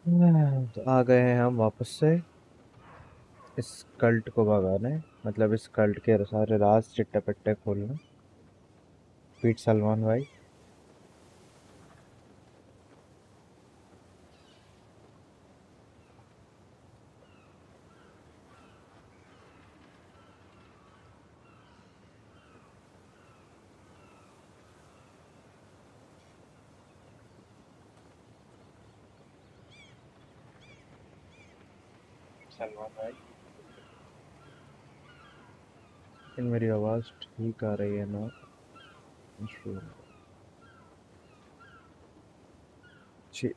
तो आ गए हैं हम वापस से इस कल्ट को भगाने। मतलब इस कल्ट के सारे राज चिट्टे पिट्टे खोलने। पीट सलमान भाई। सलमान भाई। लेकिन मेरी आवाज ठीक आ रही है ना? Sure. जी।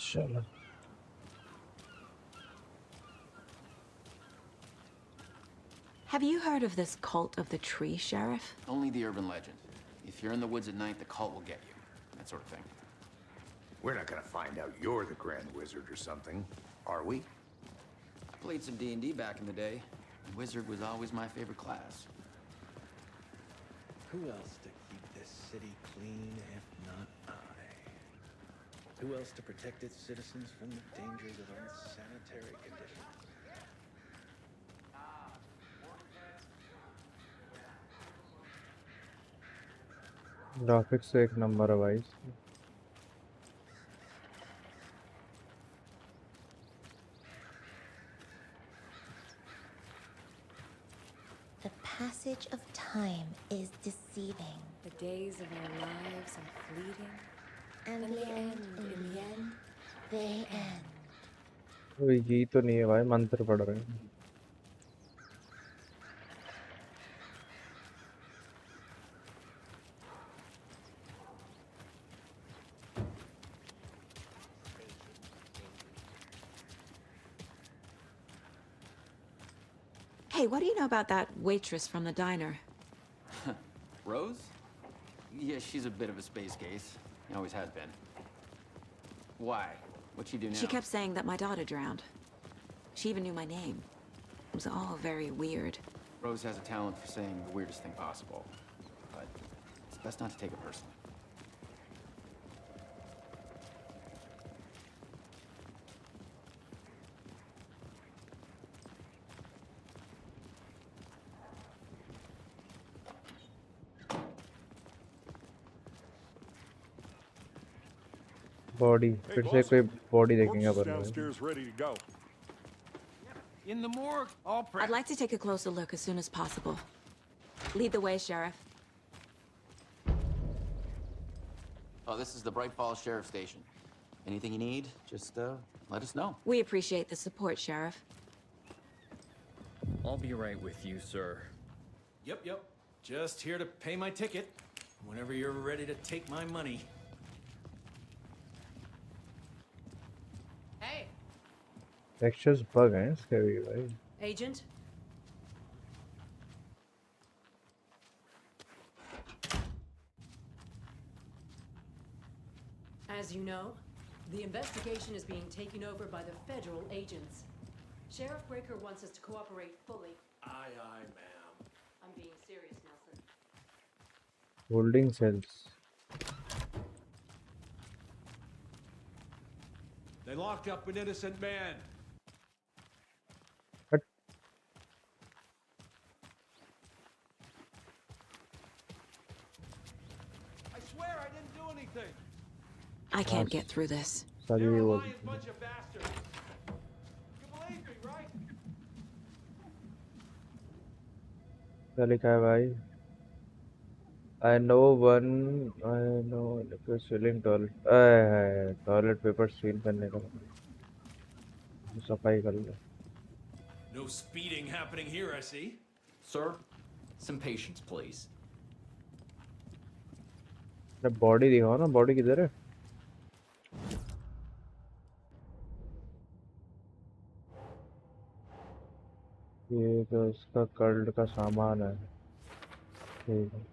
चलो। Have you heard of this cult of the tree, Sheriff? Only the urban legend. If you're in the woods at night, the cult will get you. That sort of thing. We're not gonna find out you're the Grand Wizard or something, are we? I played some D&D back in the day. The wizard was always my favorite class. Who else to keep this city clean if not I? Who else to protect its citizens from the dangers of unsanitary conditions? Graphics एक number है भाई। The passage of time is deceiving. The days of our lives are fleeting. And And they they end end in in the the end. They end. ये तो नहीं है भाई, मंत्र पढ़ रहे हैं। Hey, what do you know about that waitress from the diner? Rose? Yeah, she's a bit of a space case. She always has been. Why? What'd she do now? She kept saying that my daughter drowned. She even knew my name. It was all very weird. Rose has a talent for saying the weirdest thing possible. But it's best not to take it personally. Body फिर से कोई body देखेंगे अपन। Downstairs ready to go. In the morgue, all I'd like to take a closer look as soon as possible. Lead the way, Sheriff. Oh, this is the Bright Falls Sheriff Station. Anything you need, just let us know. We appreciate the support, Sheriff. I'll be right with you, sir. Yep. Just here to pay my ticket. Whenever you're ready to take my money. Hey, textures bug हैं इसके भी भाई। Agent. As you know, the investigation is being taken over by the federal agents. Sheriff Breaker wants us to cooperate fully. Aye, ma'am. I'm being serious, Nelson. Holding cells. They locked up an innocent man. But I swear I didn't do anything. I can't get through this. सारी You're a वो lying bunch of bastards. You believe me, right? क्या लिखा है भाई? I know one. I know if you're selling toilet paper seal करने का सफाई कर ले। No speeding happening here, I see. Sir, some patience, please. अरे बॉडी दिखाओ ना, बॉडी किधर है? ये तो उसका कल्ट का सामान है। ठीक है।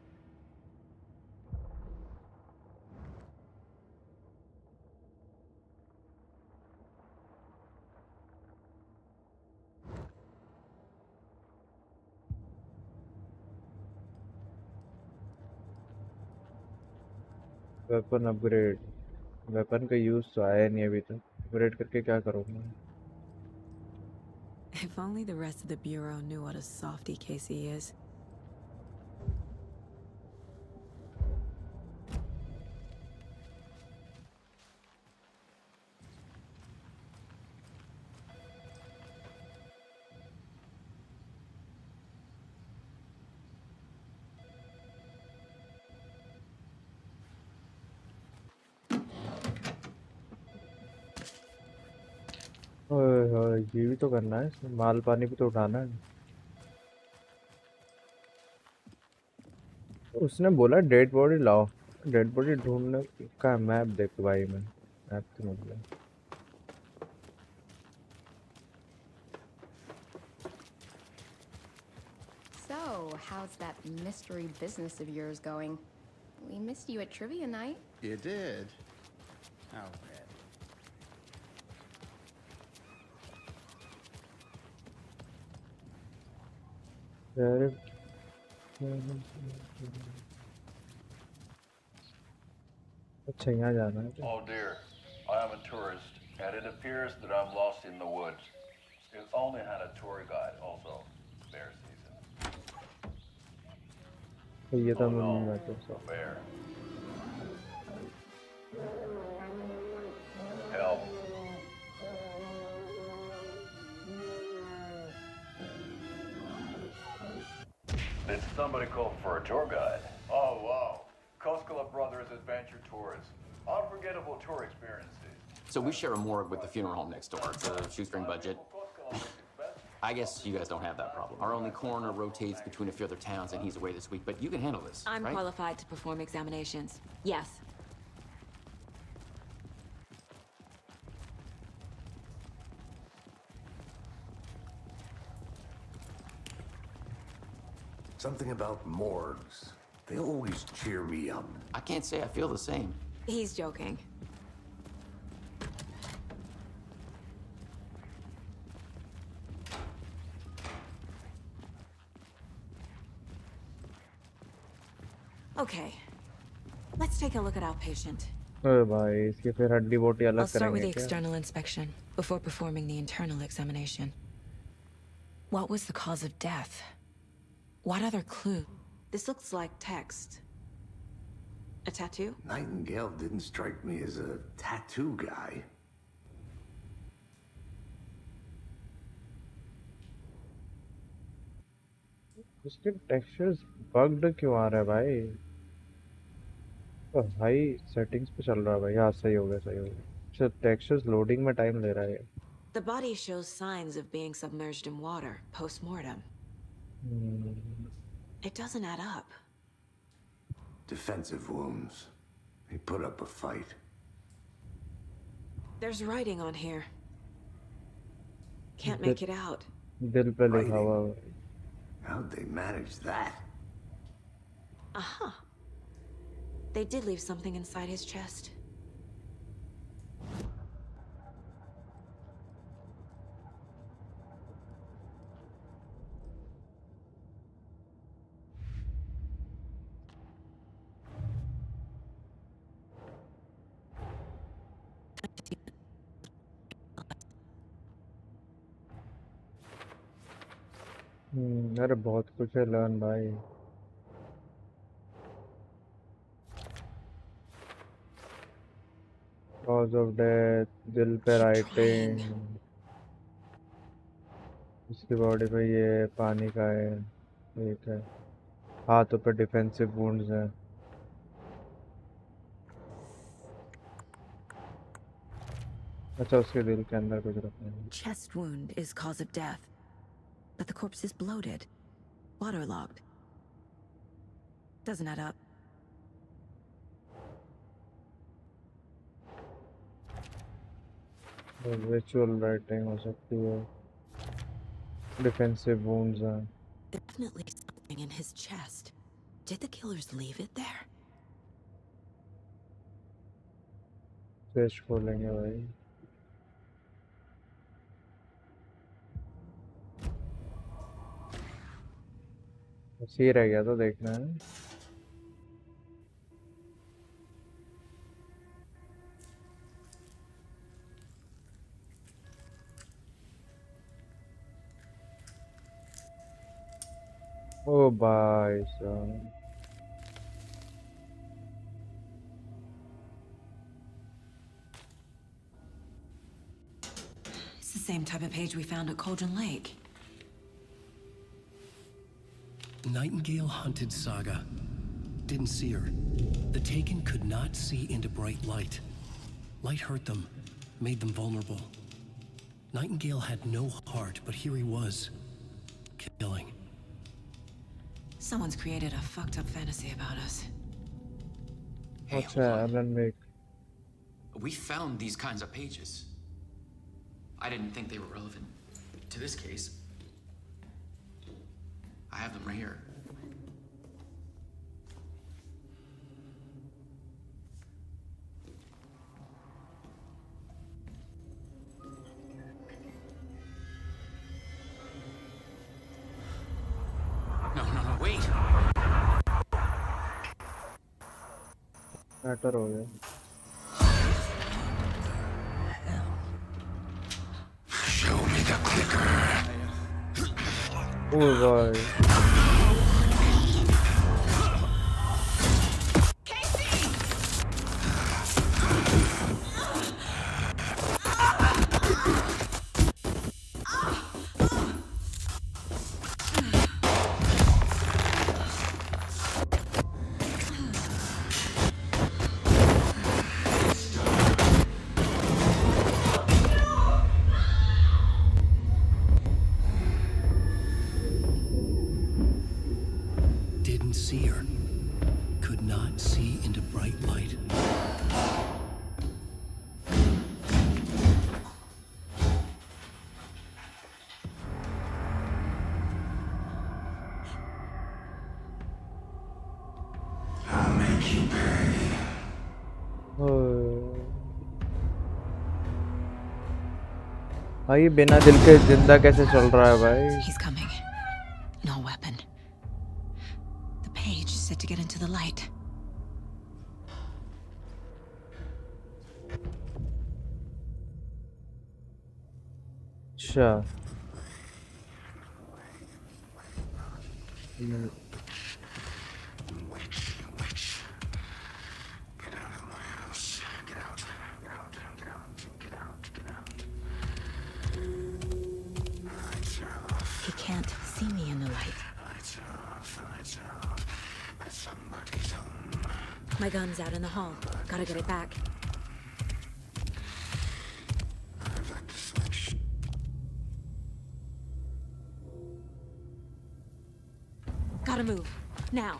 वेपन अपग्रेड, वेपन का यूज़ तो आया नहीं अभी तक, अपग्रेड करके क्या करूँगा? If only the rest of the Bureau knew what a softy Casey is. ओए होए, ये भी तो करना है, इसमें माल पानी भी तो उठाना है। उसने बोला डेड बॉडी लाओ, डेड बॉडी ढूंढने का मैप देखो भाई, मैं मैप तो मतलब So, how's that mystery business of yours going? We missed you at trivia night. You did? How bad? यार अच्छा यहाँ जाना है क्या? Oh dear, I am a tourist, and it appears that I'm lost in the woods. It only had a tour guide, also bear season. तो ये तो Oh no, मैं तो सब bear. Help. Did somebody call for a tour guide? Oh wow, Koskela Brothers Adventure Tours. Unforgettable tour experiences. So we share a morgue with the funeral home next door. It's a shoestring budget. I guess you guys don't have that problem. Our only coroner rotates between a few other towns, and he's away this week. But you can handle this, I'm right? qualified to perform examinations. Yes. Something about morgues. They always cheer me up. I can't say I feel the same. He's joking. Okay. Let's take a look at our patient. अरे भाई इसकी फिर हड्डी बोटी I'll अलग start with करेंगे the क्या? external inspection before performing the internal examination. What was the cause of death? What other clue? This looks like text. A tattoo? Nightingale didn't strike me as a tattoo guy. इसके textures bugged क्यों आ रहा है भाई? तो high settings पे चल रहा है भाई। हाँ सही हो गया, सही हो गया। अच्छा टेक्सचर्स लोडिंग में टाइम ले रहा है। The body shows signs of being submerged in water post-mortem. It doesn't add up. Defensive wounds. He put up a fight. There's writing on here. Can't make it out. दिल पे लिखा हुआ है। How'd they manage that? Uh-huh. They did leave something inside his chest. अरे बहुत कुछ है learn भाई। कॉज ऑफ डेथ, दिल पे राइटिंग, इसकी बॉडी पे ये पानी का है, ठीक है। हाथों पे डिफेंसिव वुंड्स हैं। अच्छा उसके दिल के अंदर कुछ रखना है। Chest wound is cause of death, but the corpse is bloated, waterlogged. Doesn't add up. Visual writing हो सकती है, डिफेंसिव वुंड्स हैं। Definitely something in his chest. Did the killers leave it there? Chest खोलेंगे भाई। बस ये रह गया तो देखना है। ओ भाई साहब, It's the same type of page we found at Cauldron Lake. Nightingale hunted Saga. Didn't see her. The Taken could not see into bright light. Light hurt them, made them vulnerable. Nightingale had no heart, but here he was, killing. Someone's created a fucked up fantasy about us. Hey, अच्छा hold on. Alan Wake. We found these kinds of pages. I didn't think they were relevant to this case. I have them right here. No, wait! Matter हो गया। Show me the clicker. ओ भाई Didn't see her. Could not see into bright light. I'll make you pay. भाई बिना दिल के जिंदा कैसे चल रहा है भाई? He's coming. No weapon. The page said to get into the light. अच्छा Get out of my house. Get out. Get out. Get out. Get out. Get out. Lights are off. He can't see me in the light. Lights are off. Lights are off. Somebody's home. My gun's out in the hall. Gotta get it back. I'd like to switch. Gotta move. Now.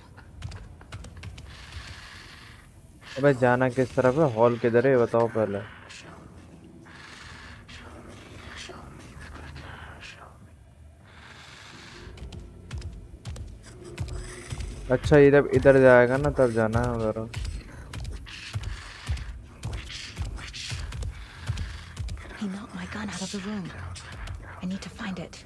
अबे जाना किस तरफ है? Hall किधर है बताओ पहले। अच्छा इधर इधर जाएगा ना तब जाना है उधर। He knocked my gun out of the room. I need to find it.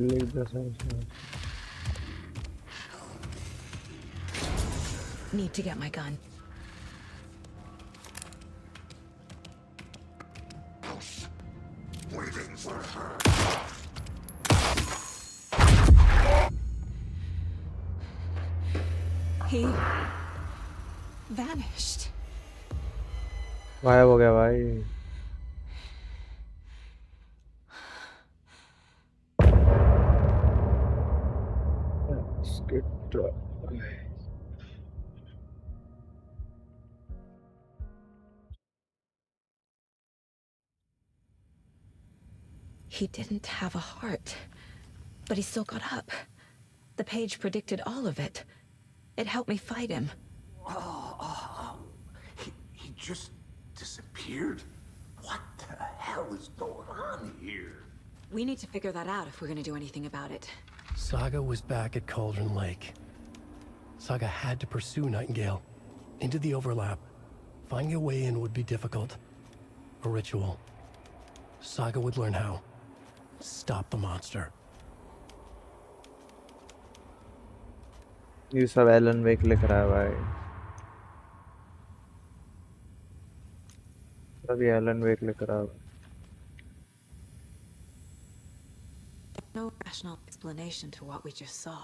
Leave the sensor. Need to get my gun. Waiting for her. He vanished. गायब हो गया भाई। He didn't have a heart, but he still got up. The page predicted all of it. It helped me fight him. He just disappeared? What the hell is going on here? We need to figure that out if we're gonna do anything about it. Saga was back at Cauldron Lake. Saga had to pursue Nightingale into the overlap, Finding a way in would be difficult. A ritual. Saga would learn how. Stop the monster. ये सब Elon वेक लिख रहा है भाई, अभी Elon वेक लिख रहा है. No rational explanation to what we just saw.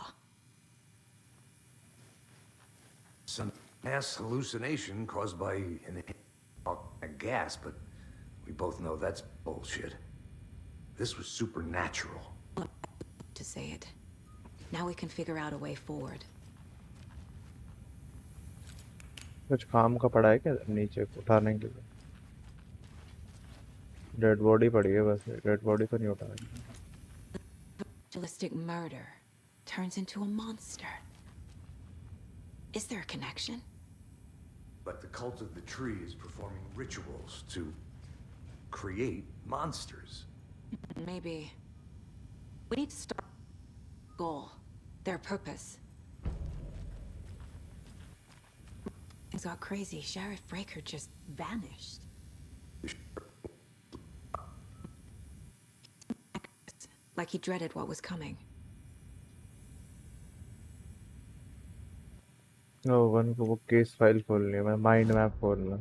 Some mass hallucination caused by a gas, but we both know that's bullshit. This was supernatural. To say it. Now we can figure out a way forward. कुछ काम का पड़ा है क्या नीचे उठाने के लिए? डेड बॉडी पड़ी है बस, डेड बॉडी तो नहीं उठाएंगे. Ritualistic murder turns into a monster. Is there a connection? But the cult of the tree is performing rituals to create monsters. Maybe. We need to start goal, their purpose. Things got crazy. Sheriff Breaker just vanished. Like he dreaded what was coming. No one को वो case file खोलनी है, मैं mind map खोलना.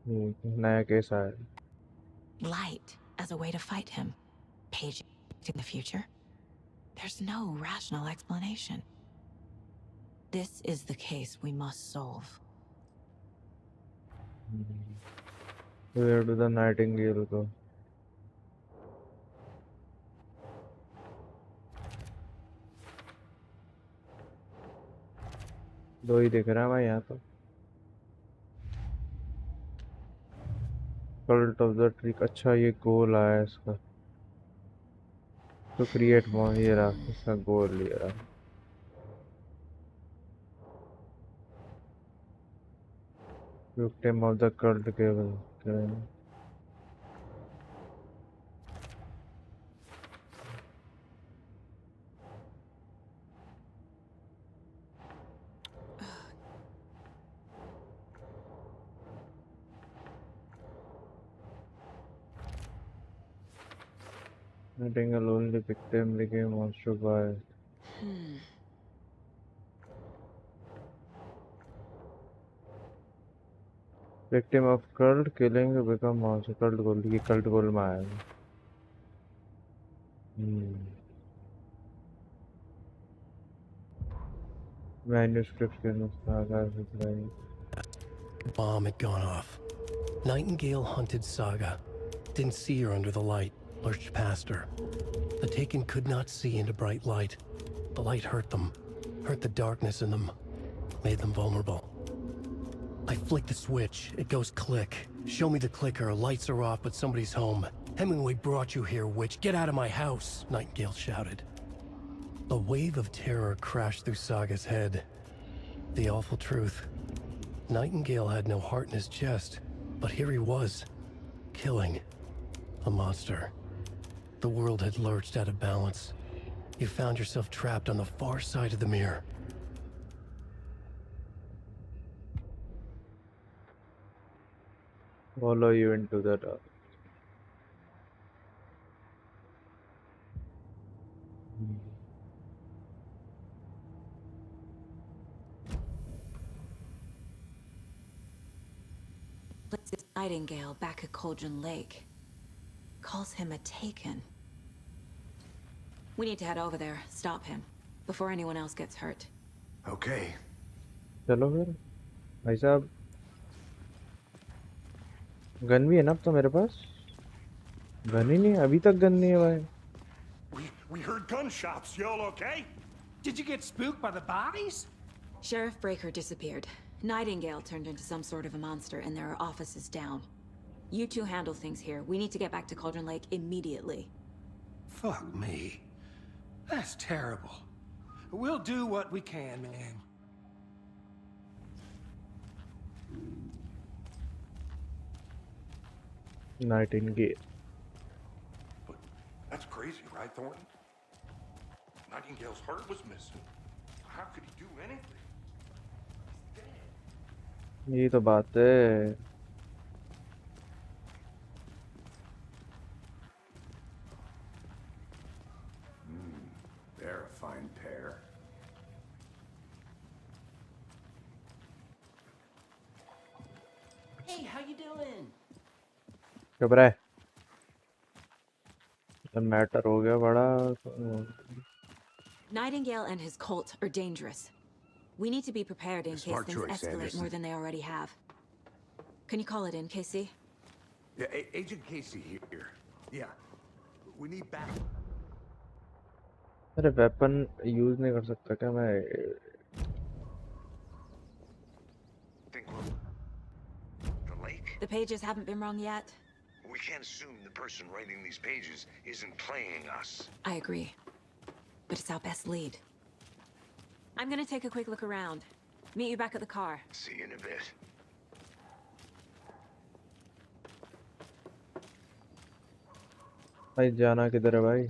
नया case आया. Light as a way to fight him. Page in the future. There's no rational explanation. This is the case we must solve. Where do the Nightingale go? दो ही दिख रहा है भाई यहाँ तो. Cult of the Tree. अच्छा ये गोल आया है इसका. तो क्रिएट मॉन ये रहा, इसका गोल ये रहा. Victim of the cult cable. Okay. Nightingale only victim became monster by. Victim of cult killing become monster. Cult goal, ये cult goal में आया है. Manuscript के अनुसार Bomb had gone off. Nightingale hunted Saga. Didn't see her under the light. Lurched past her. The Taken could not see into bright light. The light hurt them. Hurt the darkness in them. Made them vulnerable. I flick the switch. It goes click. Show me the clicker. Lights are off, but somebody's home. Hemingway brought you here, witch. Get out of my house, Nightingale shouted. A wave of terror crashed through Saga's head. The awful truth. Nightingale had no heart in his chest, but here he was, killing a monster. The world had lurched out of balance. You found yourself trapped on the far side of the mirror. Follow you into the dark. Places Nightingale back at Cauldron Lake. Calls him a Taken. We need to head over there, stop him, before anyone else gets hurt. Okay. चलो फिर भाई साहब. Gun भी है ना अब तो मेरे पास. गन ही नहीं, अभी तक गन नहीं है भाई. We heard gunshots. Y'all okay? Did you get spooked by the bodies? Sheriff Breaker disappeared. Nightingale turned into some sort of a monster, and there are offices down. You two handle things here. We need to get back to Cauldron Lake immediately. Fuck me. That's terrible. We'll do what we can, man. Nightingale. But that's crazy, right, Thornton? Nightingale's heart was missing. How could he do anything? यही तो बात है। They're a fine pair. Hey, how you doing? घबरा है, matter हो गया बड़ा। Nightingale and his cult are dangerous. We need to be prepared in case Smart things choice, escalate Anderson. more than they already have. Can you call it in, Casey? Yeah, Agent Casey here. Yeah. We need battle. अरे weapon use नहीं कर सकता क्या मैं? The lake? The pages haven't been wrong yet. We can't assume the person writing these pages isn't playing us. I agree. But it's our best lead. I'm gonna take a quick look around. Meet you back at the car. See you in a bit. भाई जाना किधर है भाई?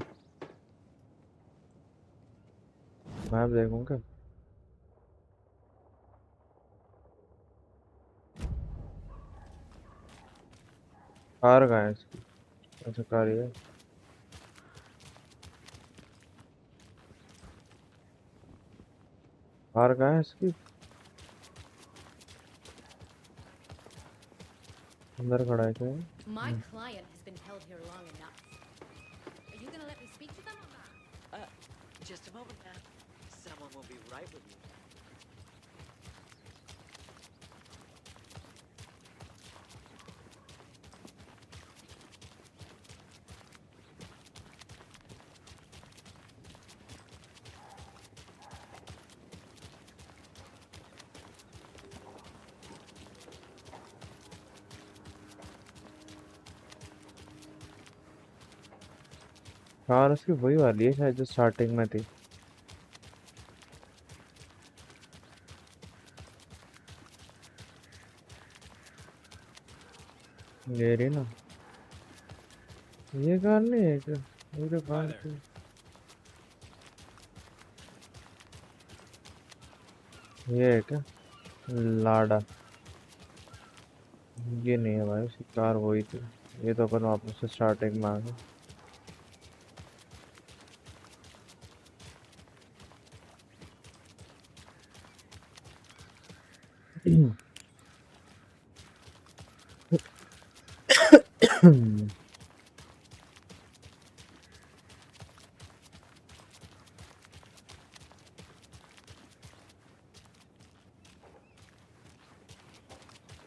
Map देखूंगा। Car कहाँ है इसकी? अच्छा कार ही है। कार कहाँ है इसकी? अंदर खड़ा है क्या? My client has been held here long enough. Are you gonna let me speak to them or not? Just a moment, ma'am. Someone will be right with you. Car उसकी वही वाली है शायद जो स्टार्टिंग में थी। ये रही ना, ये कार नहीं है क्या? ये तो कार थी। ये है क्या? लाडा। ये नहीं है भाई, उसकी कार वही थी। ये तो अपन वापस से स्टार्टिंग में आ गए।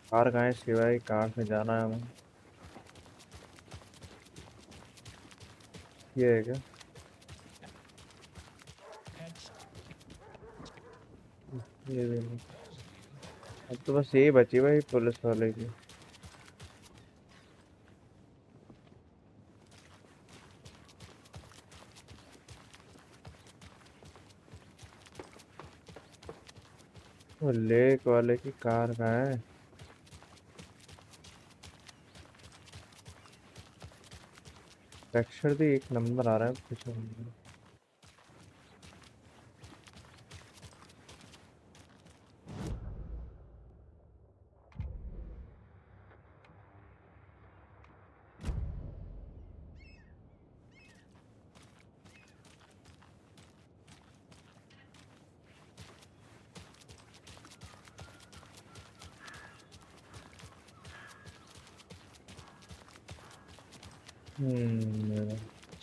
कार कहाँ है इसकी भाई? कार से जाना है हमें। ये है क्या? ये भी नहीं। अब तो बस यही बची भाई पुलिस वाले की। वो लेक वाले की कार कहाँ है? टेक्सचर भी एक नंबर आ रहा है कुछ।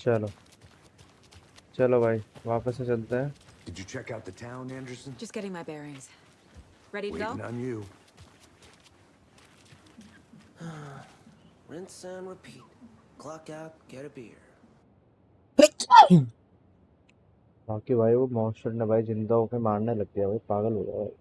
चलो चलो भाई वापस से चलते हैं। Did you check out the town, Anderson? Just getting my bearings. Ready to Waiting go? on you. Rinse and repeat. Clock out, get a beer. बाकी भाई वो मॉन्स्टर ने भाई जिंदा होके मारने लग गया भाई, पागल हो गया भाई।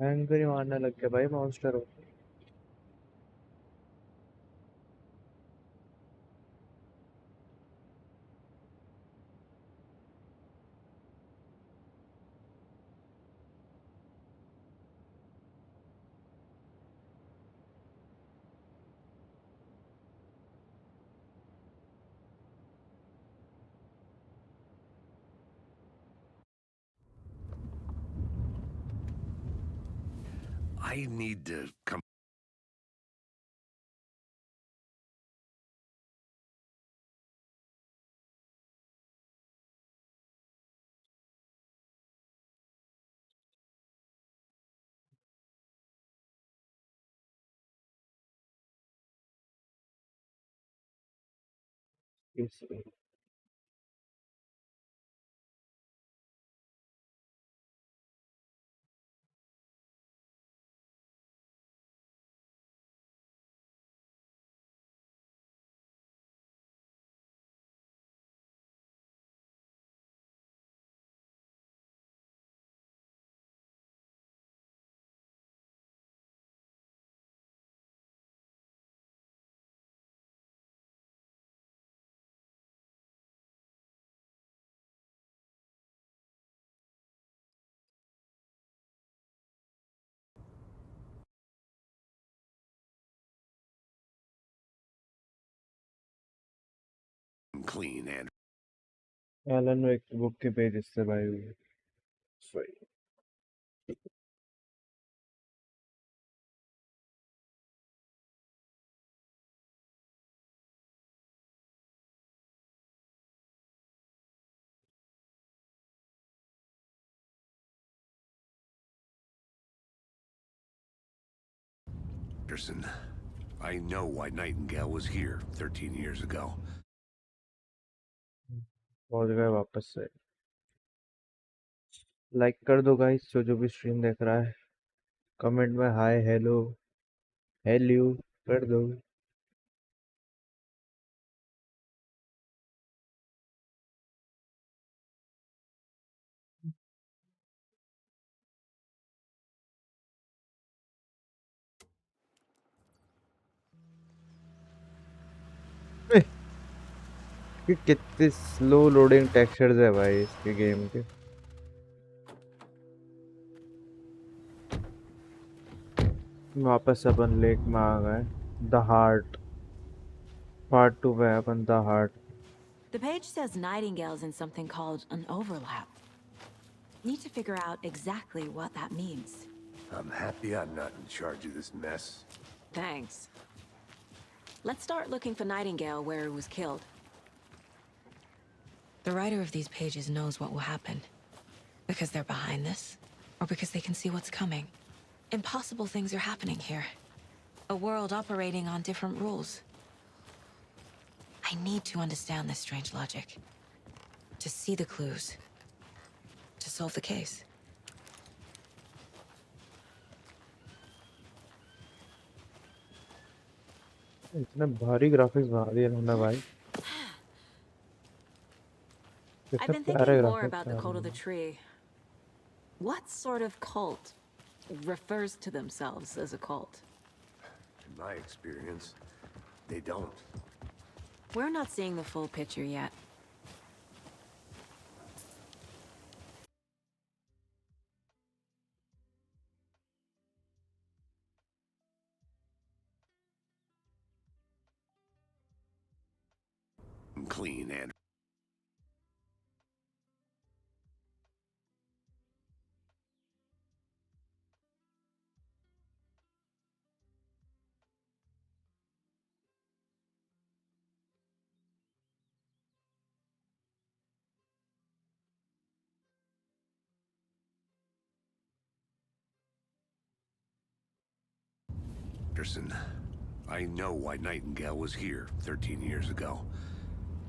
भयंकर ही मारने लग गया भाई मॉन्स्टर हो। I need to come. इस Clean and Alan Wake book के पेज से भाई सही Anderson. I know why Nightingale was here 13 years ago. पहुंच गए वापस से लाइक कर दो गाइस जो जो भी स्ट्रीम देख रहा है कमेंट में हाय हेलो हेलो कर दो ए, कि कितने स्लो लोडिंग टेक्सचर्स है भाई इसके गेम के वापस अपन लेक में आ गए द हार्ट पार्ट 2 में upon the heart The page says Nightingale's in something called an overlap. Need to figure out exactly what that means. I'm happy I'm not in charge of this mess. Thanks. Let's start looking for Nightingale where he was killed. The writer of these pages knows what will happen. Because they're behind this, or because they can see what's coming. Impossible things are happening here. A world operating on different rules. I need to understand this strange logic. To see the clues. To solve the case. इतने भारी graphics बना दिए इन्होंने भाई I've been thinking more about the cult of the tree. What sort of cult refers to themselves as a cult? In my experience, they don't. We're not seeing the full picture yet. Clean and Anderson. I know why Nightingale was here 13 years ago.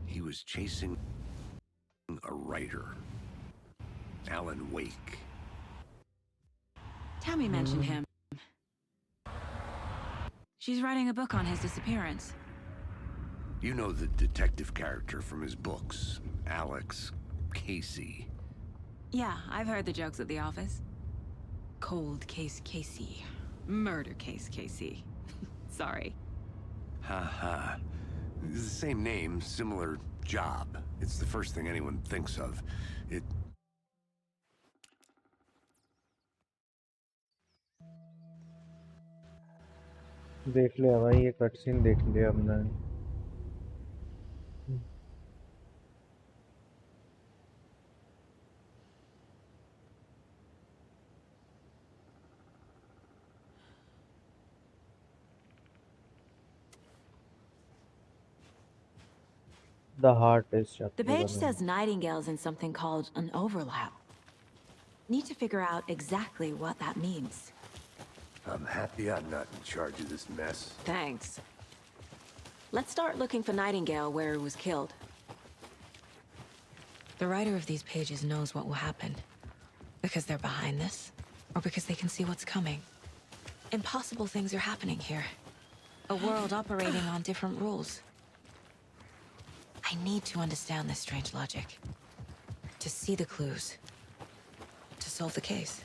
He was chasing a writer, Alan Wake. Tammy mentioned him. She's writing a book on his disappearance. You know the detective character from his books, Alex Casey. Yeah, I've heard the jokes at the office. Cold case Casey. Murder case Casey. Sorry. Ha ha. The same name, similar job. It's the first thing anyone thinks of. It... देख लिया भाई ये cut scene देख लिया हमने The heart is The chapter page 1. says Nightingale's in something called an overlap. Need to figure out exactly what that means. I'm happy I'm not in charge of this mess. Thanks. Let's start looking for Nightingale where he was killed. The writer of these pages knows what will happen. Because they're behind this, or because they can see what's coming. Impossible things are happening here. A world operating on different rules. I need to understand this strange logic. To see the clues. To solve the case.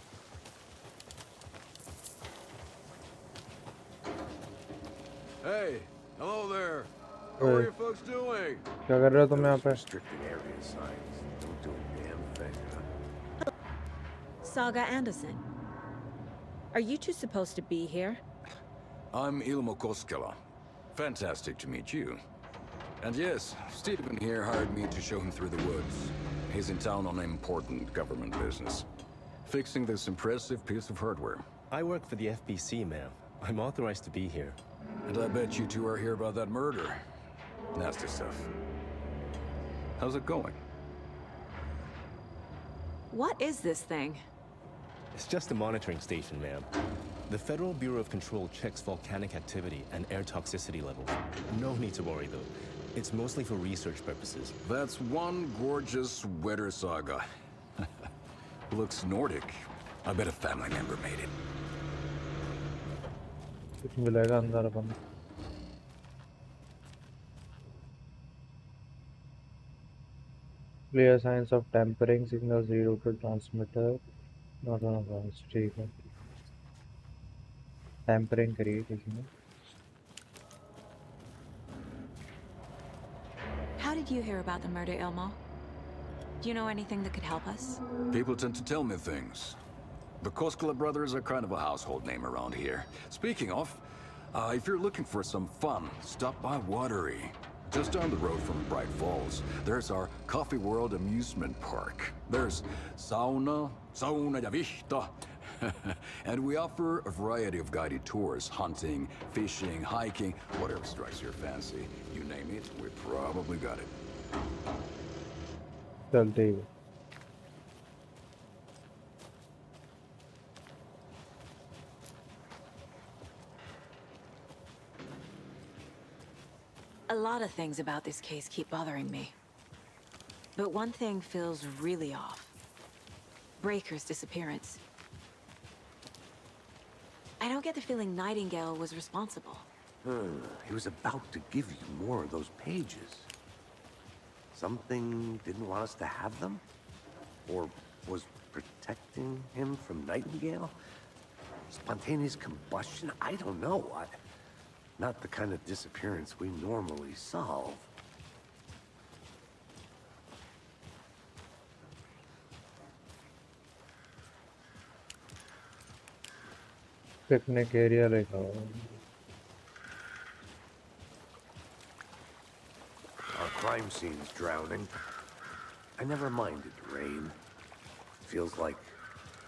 Hey, hello there. How Hey. are you folks doing? क्या कर रहे हो तुम यहाँ पे? Restricted area signs. Don't do a damn thing, huh? Saga Anderson. Are you two supposed to be here? I'm Ilmo Koskela. Fantastic to meet you. And yes, Stephen here hired me to show him through the woods. He's in town on important government business. Fixing this impressive piece of hardware. I work for the FBC, ma'am. I'm authorized to be here. And I bet you two are here about that murder. Nasty stuff. How's it going? What is this thing? It's just a monitoring station, ma'am. The Federal Bureau of Control checks volcanic activity and air toxicity levels. No need to worry, though. It's mostly for research purposes. That's one gorgeous weather saga. Looks Nordic. I bet a family member made it. कुछ मिलेगा अंदर अपन. Clear signs of tampering, signals rerouted transmitter. Not on advance. ठीक है. Tampering करिए किसी ने. How did you hear about the murder, Ilmo? Do you know anything that could help us? People tend to tell me things. The Koskela brothers are kind of a household name around here. Speaking of, if you're looking for some fun, stop by Watery. Just down the road from Bright Falls, there's our Coffee World amusement park. There's sauna ja vihta. And we offer a variety of guided tours, hunting, fishing, hiking, whatever strikes your fancy. You name it, we probably got it. चलते ही. A lot of things about this case keep bothering me. But one thing feels really off. Breaker's disappearance. I don't get the feeling Nightingale was responsible. He was about to give you more of those pages. Something didn't want us to have them? Or was protecting him from Nightingale? Spontaneous combustion? I don't know. Not the kind of disappearance we normally solve. Picnic area like Our crime scene's drowning. I never minded rain. Feels like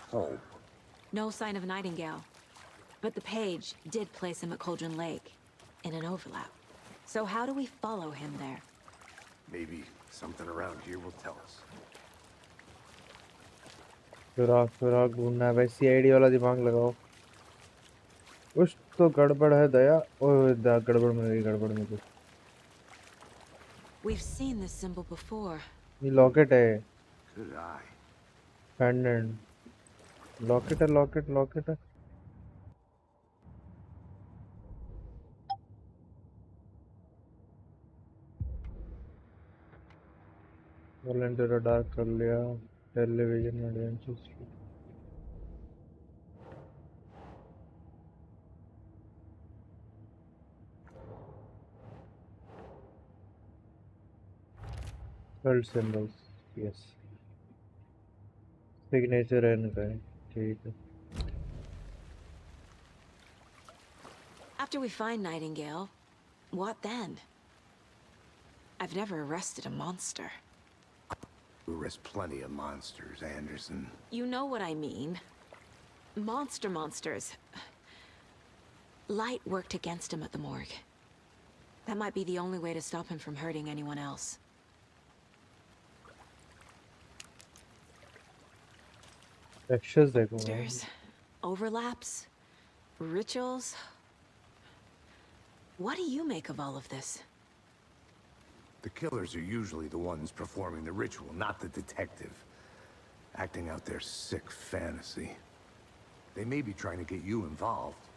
home. No sign of Nightingale. But the page did place him at Cauldron Lake, in an overlap. So how do we follow him there? Maybe something around here will tell us. फिराक ढूंढना है भाई. CID वाला दिमाग लगाओ. कुछ तो गड़बड़ है दया. ओए गड़बड़ में कुछ. We've seen this symbol before. ये लॉकेट है. Good eye. Pendant. लॉकेट है. वॉलंटियर डार्क कर लिया. Television adventures. Cult symbols. Yes. Signature and guy. ठीक है. After we find Nightingale, what then? I've never arrested a monster. We arrest plenty of monsters, Anderson. You know what I mean. Monsters. Light worked against him at the morgue. That might be the only way to stop him from hurting anyone else. Textures देखो भाई। Monsters, overlaps, rituals. What do you make of all of this? The killers are usually the ones performing the ritual, not the detective. Acting out their sick fantasy. They may be trying to get you involved,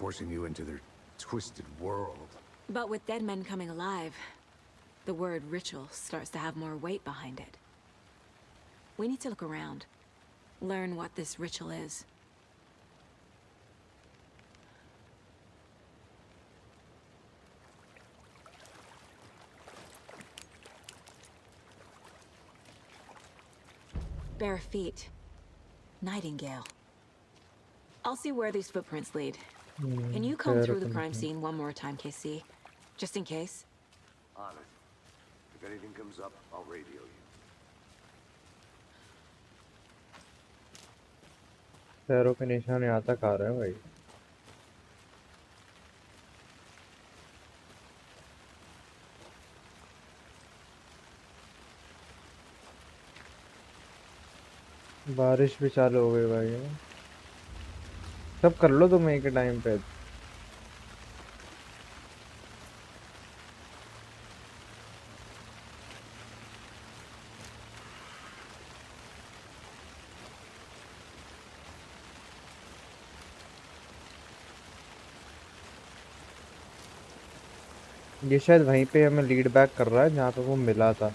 forcing you into their twisted world. But with dead men coming alive, the word ritual starts to have more weight behind it. We need to look around. Learn what this ritual is. Bare feet. Nightingale. I'll see where these footprints lead. Can you comb through the crime scene one more time, KC? Just in case? On it. If anything comes up, I'll radio you. पैरों के निशान यहाँ तक आ रहे हैं भाई। बारिश भी चालू हो गई भाई। सब कर लो तुम एक ही टाइम पे। ये शायद वहीं पे हमें लीड बैक कर रहा है जहाँ पे वो मिला था,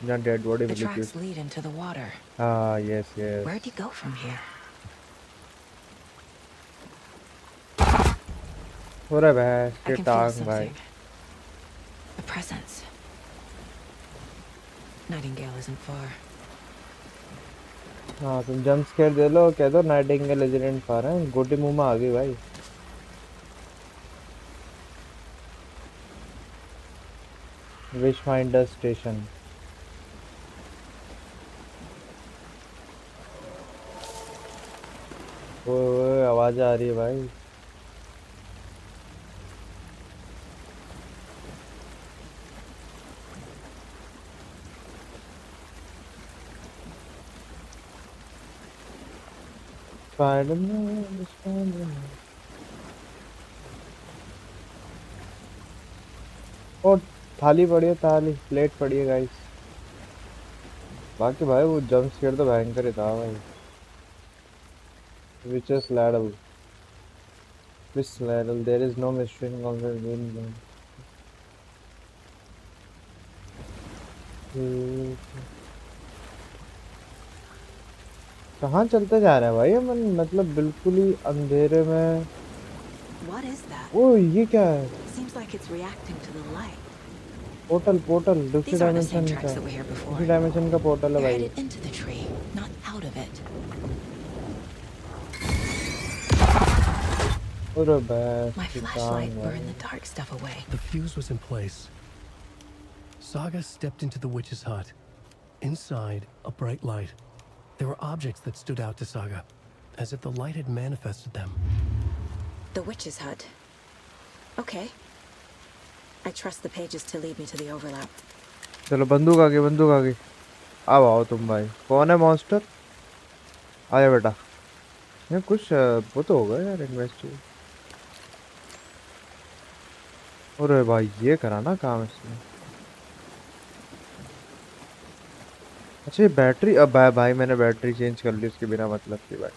जहाँ डेड बॉडी मिली थी। lead into the water. हाँ yes yes. Where'd he go from here? हो रहा है के टांग भाई। A presence. Nightingale isn't far. हाँ तुम जंप स्केयर दे लो, कह दो नाइटिंगेल इजंट फार है, गोटी मुंह में आ गई भाई। Wish finder station. ओए आवाज आ रही है भाई। और थाली पड़ी है, थाली प्लेट पड़ी है गाइस। बाकी भाई वो जंप स्केयर तो भयंकर ही था भाई। Which is lateral. Which lateral? There is no mystery in concept. कहाँ चलते जा रहे हैं भाई हम, मतलब बिल्कुल ही अंधेरे में। What is that? ओ ये क्या है? Seems like it's reacting to the light. Portal portal दूसरी These aren't the same dimension tracks का, that were here before. दूसरी डायमेंशन का पोर्टल है You're भाई। headed into the tree, not out of it. अरे बस My flashlight burned the dark stuff away. The fuse was in place. Saga stepped into the witch's hut. Inside, a bright light. There were objects that stood out to Saga, as if the light had manifested them. The witch's hut. Okay. I trust the pages to lead me to the overlap. चलो बंदूक आ गई, बंदूक आ गई। अब आओ तुम भाई। कौन है मॉन्स्टर? आया बेटा। ये कुछ वो तो होगा यार इन्वेस्टिगेट। अरे भाई ये करा ना काम इसने। अच्छा ये बैटरी, अब भाई मैंने बैटरी चेंज कर ली उसके बिना मतलब की भाई।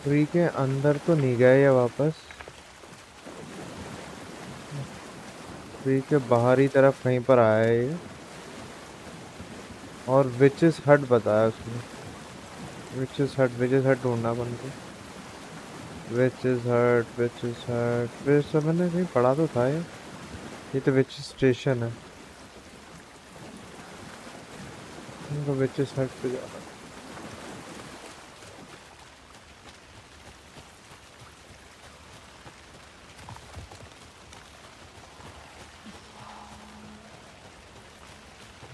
ट्री के अंदर तो नहीं गए ये वापस, ट्री के बाहरी तरफ कहीं पर आया है ये। और विचेस हट बताया उसने। विचेस हट ढूंढना बन के। विचेस हट वैसे मैंने कहीं पढ़ा तो था ये तो विचेस स्टेशन है। इनको विचेस हट पे जाना।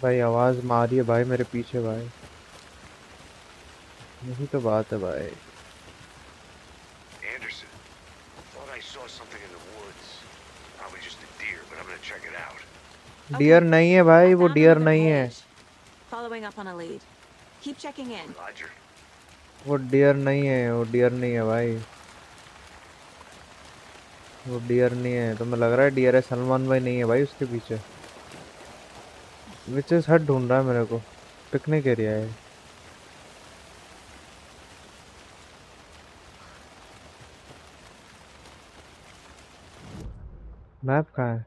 भाई आवाज मारी है भाई मेरे पीछे भाई, यही तो बात है भाई। डियर नहीं है भाई, वो डियर नहीं है, Following up on a lead. Keep checking in. वो डियर नहीं है, वो डियर नहीं है भाई, वो डियर नहीं है। तो मैं लग रहा है डियर है, सलमान भाई नहीं है भाई उसके पीछे। विचेस हट ढूंढ रहा है मेरे को, पिकनिक एरिया है। मैप कहाँ है?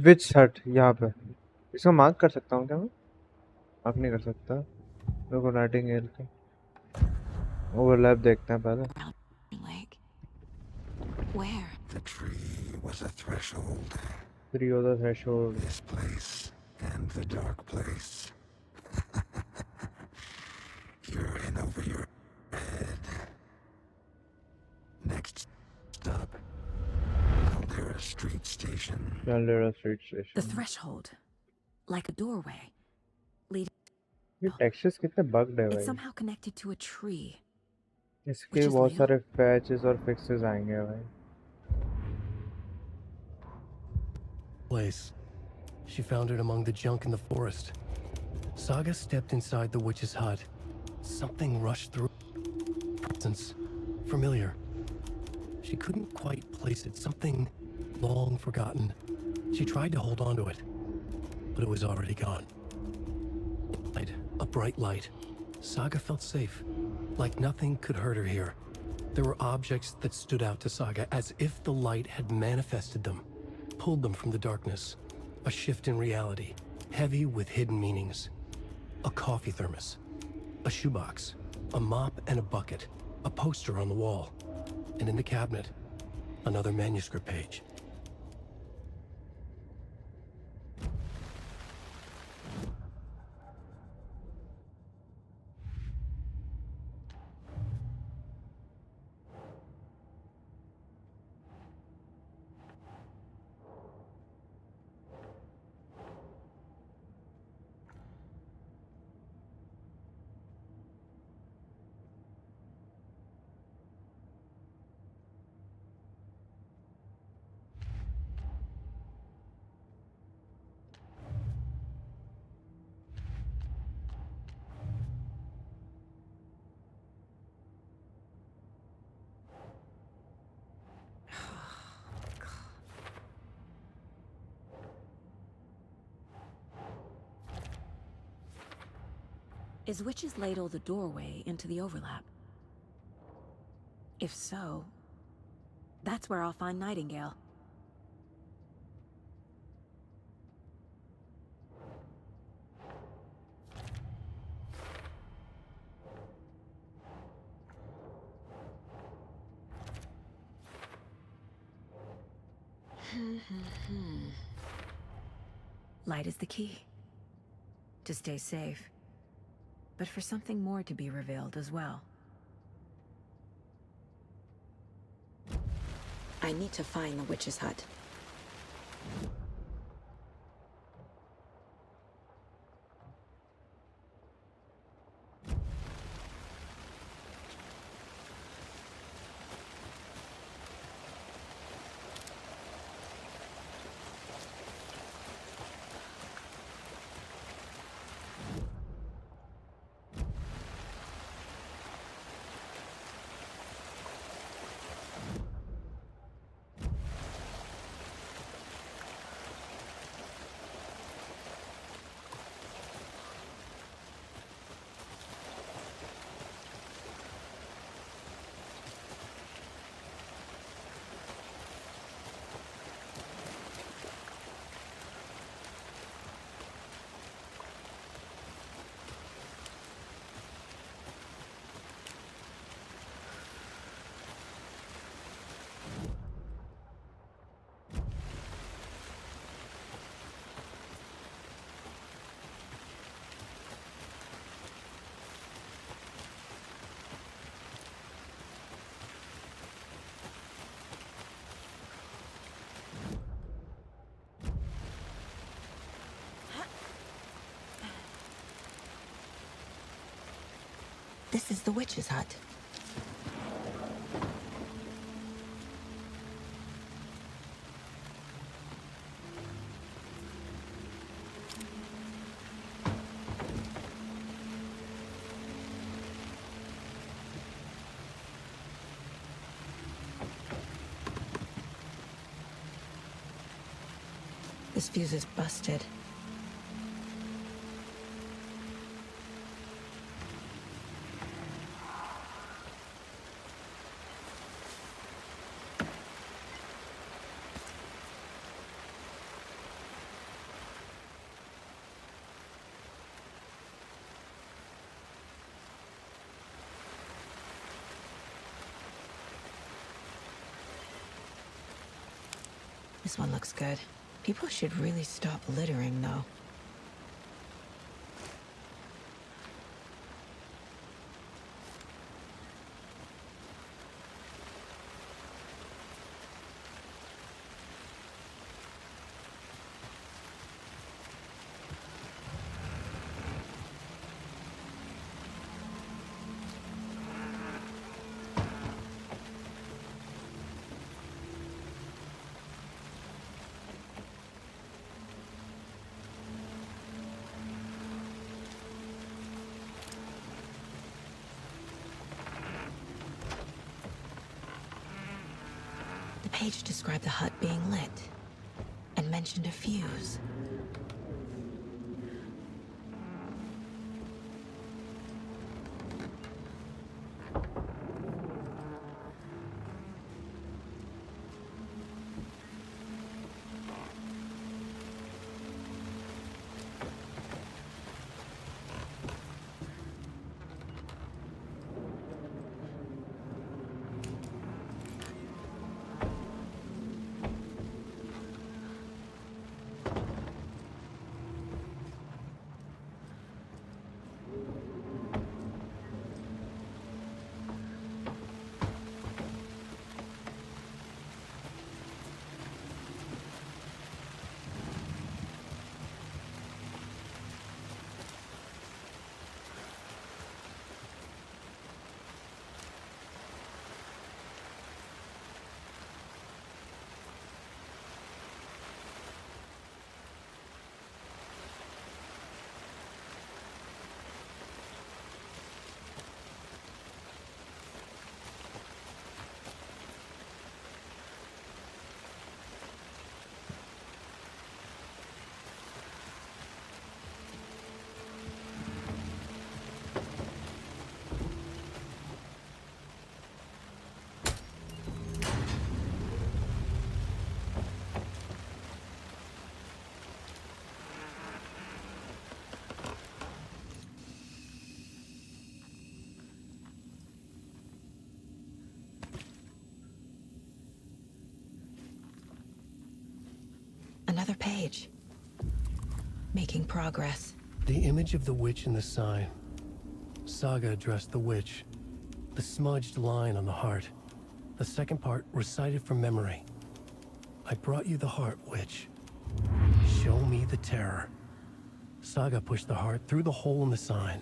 विच हट, यहाँ पे। इसको मार्क कर सकता हूँ क्या मैं? मार्क नहीं कर सकता। मेरे को नाइटिंगेल का ओवरलैप देखते हैं पहले। Lake. Where? The tree was a threshold. 3 other threshold. This place and the dark place. You're in over your head. Next stop, Caldera Street Station. Caldera Street Station. The threshold. Like a doorway. ये textures कितने bugged है It's भाई। somehow connected to a tree. इसके बहुत सारे patches और fixes आएंगे भाई। Place. She found it among the junk in the forest. Saga stepped inside the witch's hut. Something rushed through. Presence. Familiar. She couldn't quite place it. Something long forgotten. She tried to hold on to it, but it was already gone. A bright light. Saga felt safe, like nothing could hurt her here. There were objects that stood out to Saga as if the light had manifested them, pulled them from the darkness. A shift in reality, heavy with hidden meanings. A coffee thermos, a shoebox, a mop and a bucket, a poster on the wall, and in the cabinet, another manuscript page. Is Witch's Ladle the doorway into the overlap? If so, that's where I'll find Nightingale. Light is the key. To stay safe. But for something more to be revealed as well. I need to find the witch's hut. This is the witch's hut. This fuse is busted. This one looks good. People should really stop littering, though. The page described the hut being lit and mentioned a fuse. Another page. Making progress. The image of the witch in the sign. Saga addressed the witch. The smudged line on the heart. The second part recited from memory. I brought you the heart, witch. Show me the terror. Saga pushed the heart through the hole in the sign.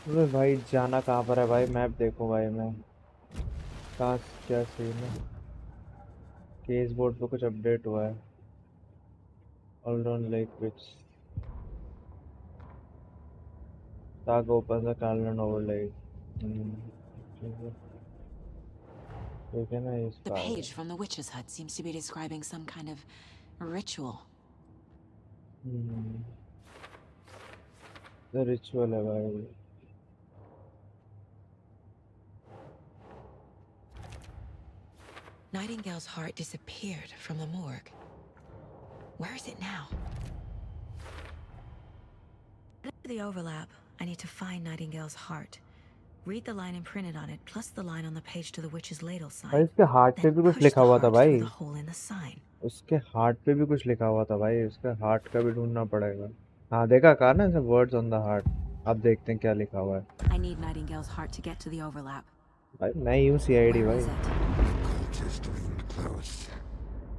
अरे भाई जाना कहाँ पर है भाई? Map देखो भाई मैं। कहाँ क्या सीन है? केस बोर्ड पे कुछ अपडेट हुआ है। ऑलराउंड लाइक पिच ताक ओपन द कैलेंडर ओवरलाइड। ठीक है ना The इसका? page from the witch's hut seems to be describing some kind of ritual. Ritual है भाई। Nightingale's heart disappeared from the morgue. Where is it now? The overlap. I need to find Nightingale's heart. Read the line imprinted on it, plus the line on the page to the witch's ladle भाई sign. इसके heart पे Then भी कुछ push लिखा the हुआ था heart through भाई। the hole in the sign. उसके हार्ट पे भी कुछ लिखा हुआ था भाई। उसके हार्ट का भी ढूंढना पड़ेगा। हाँ देखा, कहा ना, वर्ड्स ऑन द हार्ट। अब देखते हैं क्या लिखा हुआ है। I need Nightingale's heart to get to the overlap. भाई मैं यूं CID Where भाई। is it? Cultist leaned close.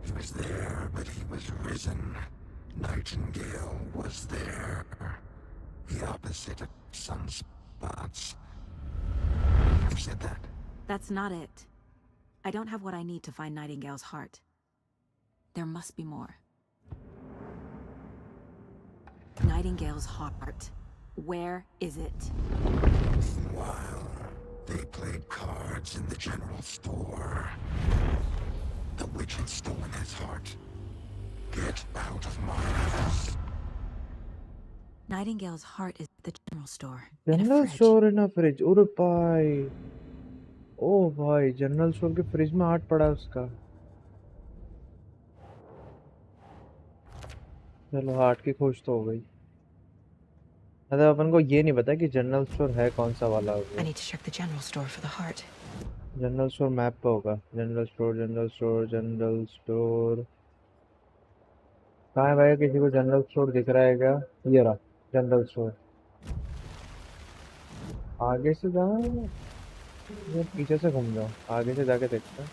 He was there, but he was risen. Nightingale was there. The opposite of sunspots. You said that? That's not it. I don't have what I need to find Nightingale's heart. There must be more. Nightingale's heart. Where is it? Meanwhile, they played cards in the general store. The witch had stolen his heart. Get out of my house. Nightingale's heart is at the general store. General store in a fridge. और भाई, ओ भाई, general store के fridge में heart पड़ा है उसका। चलो heart की खोज तो हो गई। मतलब अपन को ये नहीं पता कि जनरल स्टोर है कौन सा वाला I होगा। need to check the general store for the heart. General store map पे होगा। General store, general store, general store कहाँ है भाई? किसी को जनरल स्टोर दिख रहा है क्या? ये रहा जनरल स्टोर। आगे से जाओ या पीछे से घूम जाओ? आगे से जाके देखते हैं।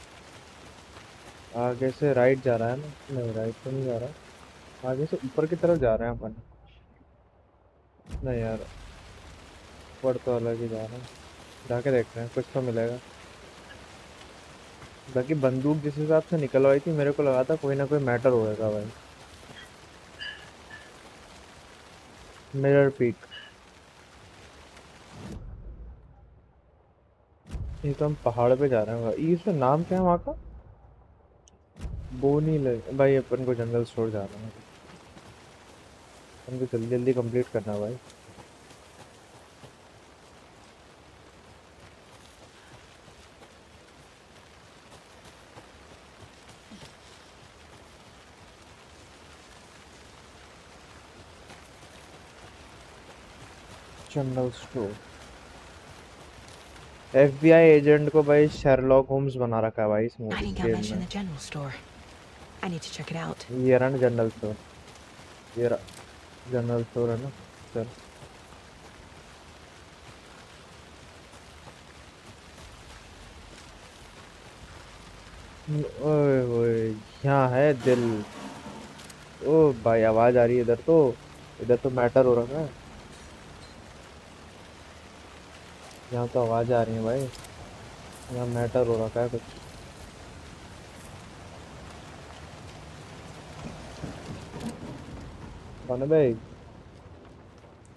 आगे से राइट जा रहा है ना? नहीं, राइट तो नहीं जा रहा। आगे से ऊपर की तरफ जा रहे हैं अपन। नहीं यार, ऊपर तो अलग ही जा रहा है। जाके देखते हैं, कुछ तो मिलेगा। बाकी बंदूक जिस हिसाब से निकलवाई थी, मेरे को लगा था कोई ना कोई मैटर होएगा भाई। Mirror peak. ये तो हम पहाड़ पे जा रहे हैं भाई। इसका नाम क्या है वहाँ का? बोनी ले भाई। अपन को जनरल स्टोर जा रहा है। अपन को जल्दी जल्दी कंप्लीट करना है भाई। General store. FBI एजेंट को भाई शेरलॉक होम्स बना रखा है भाई इस Nightingale गेम mentioned में। the general store. I need to check it out. ये रहा ना जनरल स्टोर। ये रहा जनरल स्टोर है ना। चल ओए ओए, यहाँ है दिल। ओ भाई आवाज आ रही है इधर तो। इधर तो मैटर हो रहा है। यहाँ तो आवाज आ रही है भाई। यहाँ मैटर हो रखा है कुछ। कौन है भाई?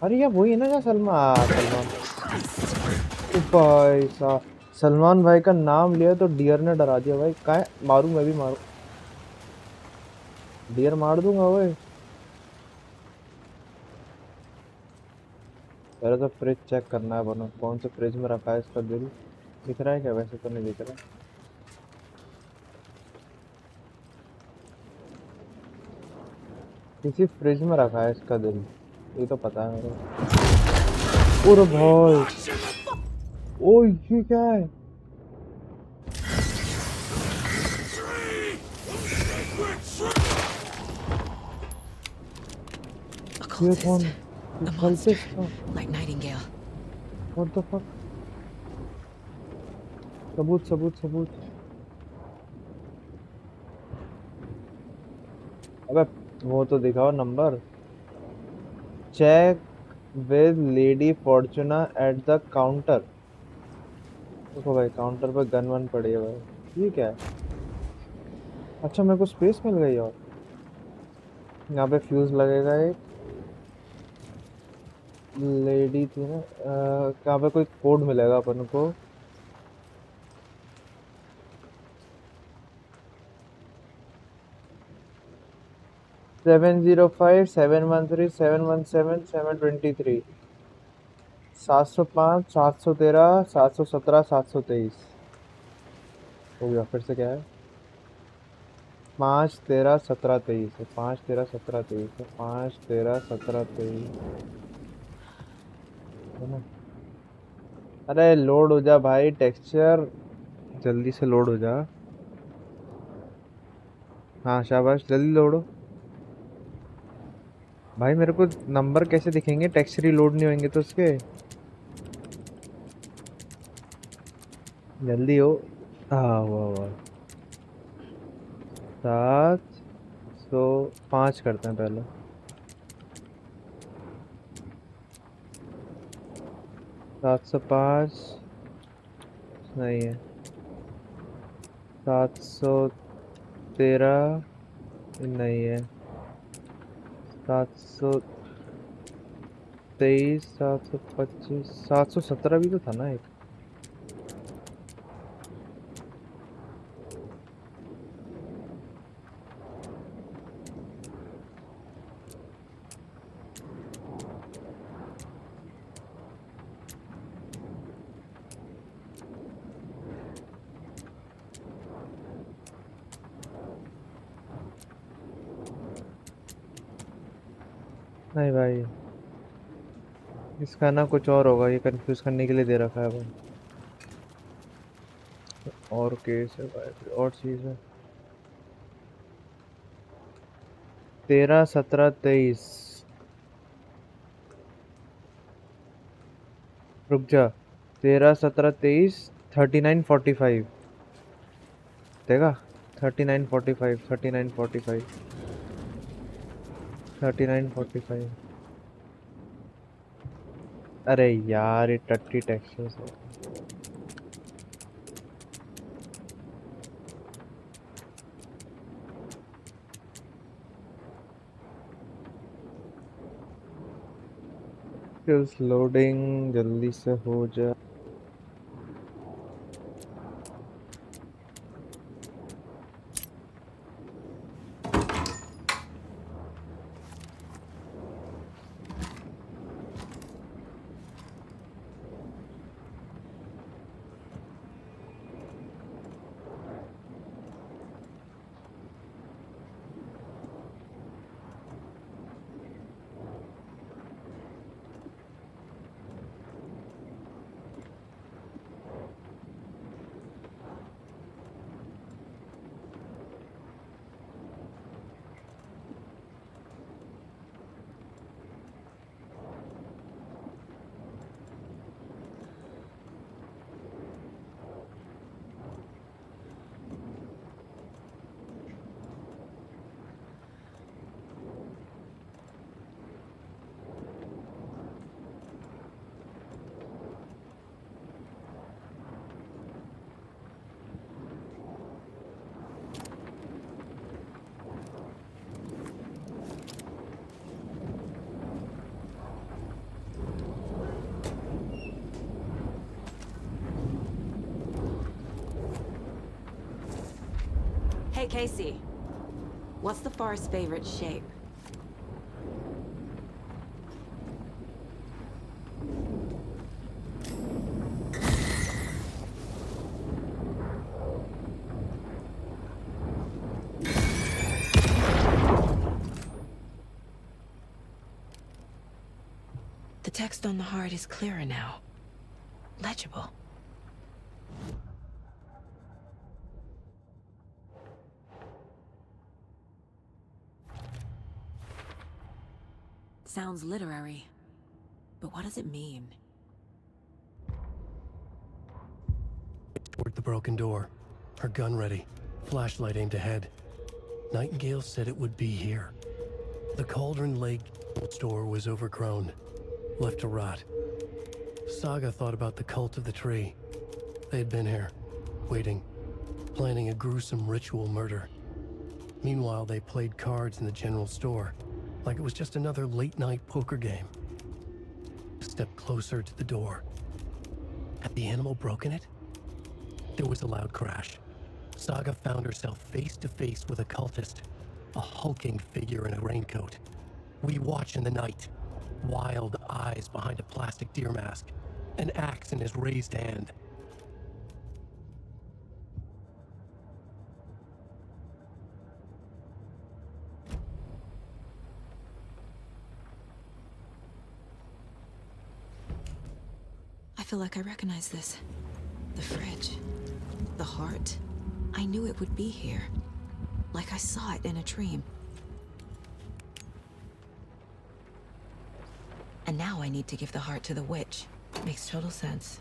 अरे ये वही है ना, क्या सलमान? सलमान ओ भाई साहब, सलमान भाई का नाम लिया तो डियर ने डरा दिया भाई। का मारूं? मैं भी मारूं? डियर मार दूंगा ओए। पहले तो फ्रिज चेक करना है बनो, कौन से फ्रिज में रखा है इसका दिल। दिख रहा है क्या? वैसे तो नहीं दिख रहा। किसी फ्रिज में रखा है इसका दिल, ये तो पता है मेरे को। ओरे भाई, ओ ये क्या है? ये कौन? Occultist, like Nightingale. What the fuck? सबूत सबूत सबूत। अबे वो तो दिखाओ number. Check with Lady Fortuna at the counter. देखो भाई काउंटर पर गन वन पड़ी है भाई। ये क्या है? अच्छा मेरे को स्पेस मिल गई और यहाँ पे फ्यूज लगेगा एक। लेडी थी ना यहाँ पे कोई कोड मिलेगा अपन को। सेवन 705 713 717 723 705 713 717 723 हो गया। फिर से क्या है? 5 13 17 23 है। 5 13 17 23 है। 5 13 17 23 है ना। अरे लोड हो जा भाई टेक्सचर, जल्दी से लोड हो जा। हाँ शाबाश जल्दी लोड हो भाई। मेरे को नंबर कैसे दिखेंगे? टेक्सचर ही लोड नहीं होंगे तो उसके। जल्दी हो। हाँ हुआ 705 करते हैं पहले। 705 नहीं है। 713 नहीं है। 723 725 717 भी तो था ना एक। नहीं भाई इसका ना कुछ और होगा, ये कंफ्यूज करने के लिए दे रखा है भाई। और केस है भाई, और चीज़ है। 13 17 23 रुक जा। 13 17 23 39 45 देगा। 39 45 39 45 39 45। अरे यार ये टट्टी टेक्सचर्स है। लोडिंग जल्दी से हो जाए। Hey, Casey. What's the forest's favorite shape? The text on the heart is clearer now. Legible. Sounds literary, but what does it mean? Toward the broken door, her gun ready, flashlight aimed ahead. Nightingale said it would be here. The Cauldron Lake store was overgrown. left to rot. Saga thought about the cult of the tree. They had been here, waiting, planning a gruesome ritual murder. Meanwhile, they played cards in the general store, like it was just another late-night poker game. Stepped closer to the door. Had the animal broken it? There was a loud crash. Saga found herself face to face with a cultist, a hulking figure in a raincoat. We watch in the night, wild eyes behind a plastic deer mask, an axe in his raised hand. I feel like I recognize this. The fridge. The heart. I knew it would be here. Like I saw it in a dream. And now I need to give the heart to the witch. Makes total sense.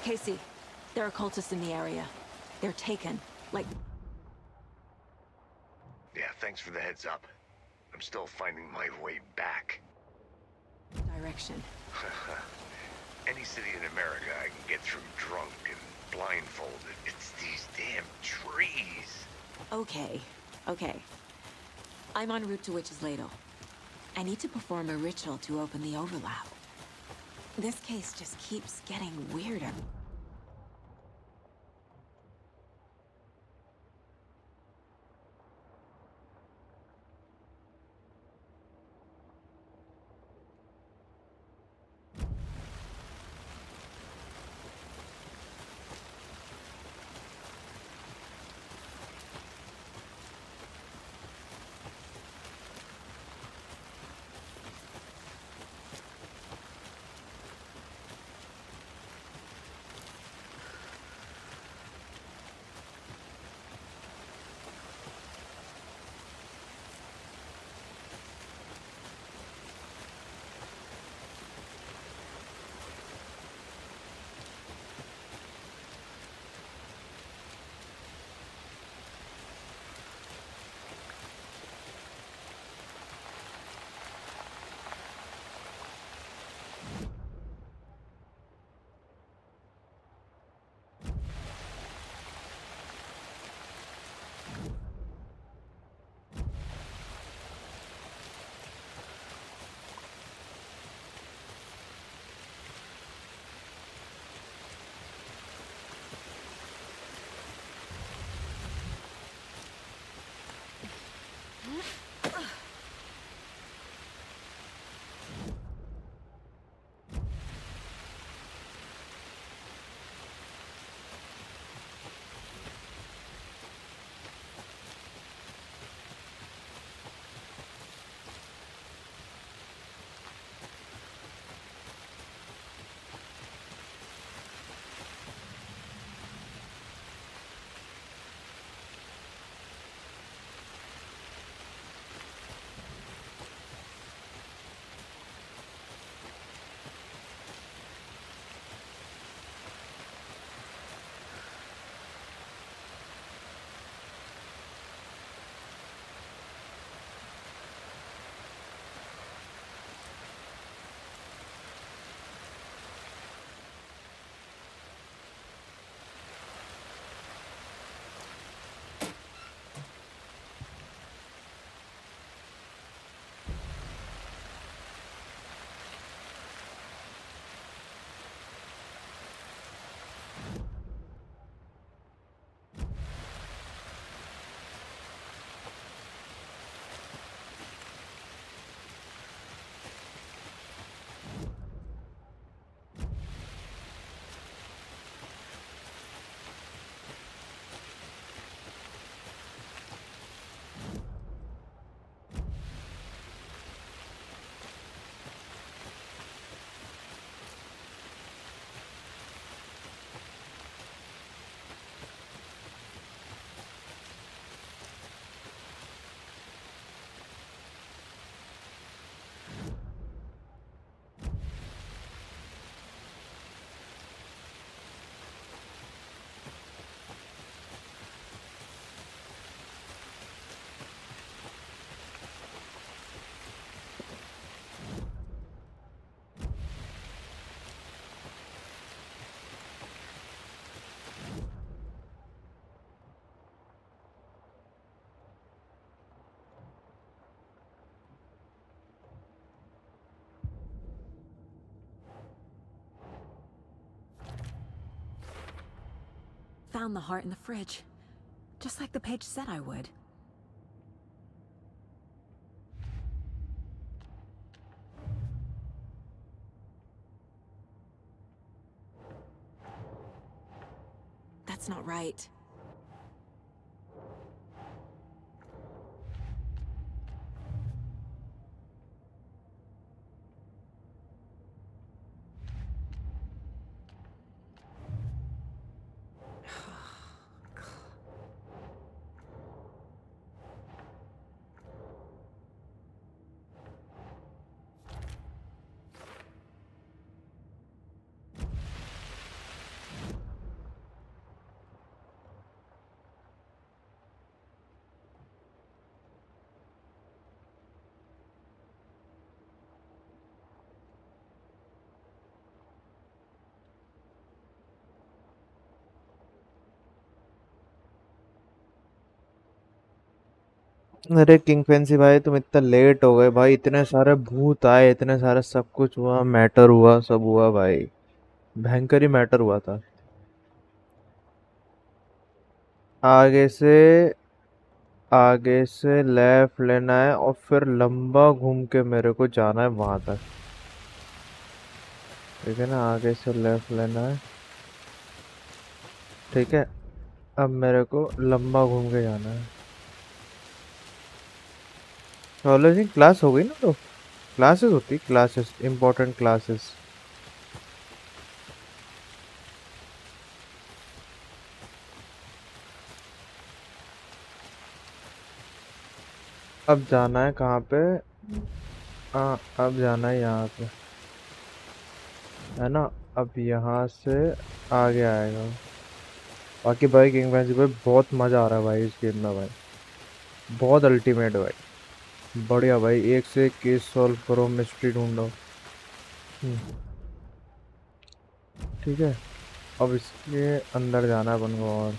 Casey, there are cultists in the area. They're taken. Like... Yeah, thanks for the heads up. I'm still finding my way back. Direction. Any city in America I can get through drunk and blindfolded. It's these damn trees. Okay, okay. I'm en route to Witch's Ladle. I need to perform a ritual to open the overlap. This case just keeps getting weirder. found the heart in the fridge. Just like the page said I would. That's not right. अरे king fancy भाई तुम इतना late हो गए भाई, इतने सारे भूत आए, इतने सारे सब कुछ हुआ, मैटर हुआ, सब हुआ भाई, भयंकर ही मैटर हुआ था। आगे से आगे से लेफ्ट लेना है और फिर लंबा घूम के मेरे को जाना है वहां तक, ठीक है ना। आगे से लेफ्ट लेना है, ठीक है। अब मेरे को लंबा घूम के जाना है। कॉलेज की क्लास हो गई ना, तो क्लासेस होती, क्लासेस, इंपॉर्टेंट क्लासेस। अब जाना है कहाँ पे? हाँ अब जाना है यहाँ पे, है ना। अब यहाँ से आगे आएगा। बाकी भाई किंग फैंसी भाई बहुत मज़ा आ रहा है भाई इस गेम में भाई, बहुत अल्टीमेट है भाई, बढ़िया भाई। एक से एक केस सॉल्व करो, मिस्ट्री ढूंढो। ठीक है, अब इसके अंदर जाना है अपन को। और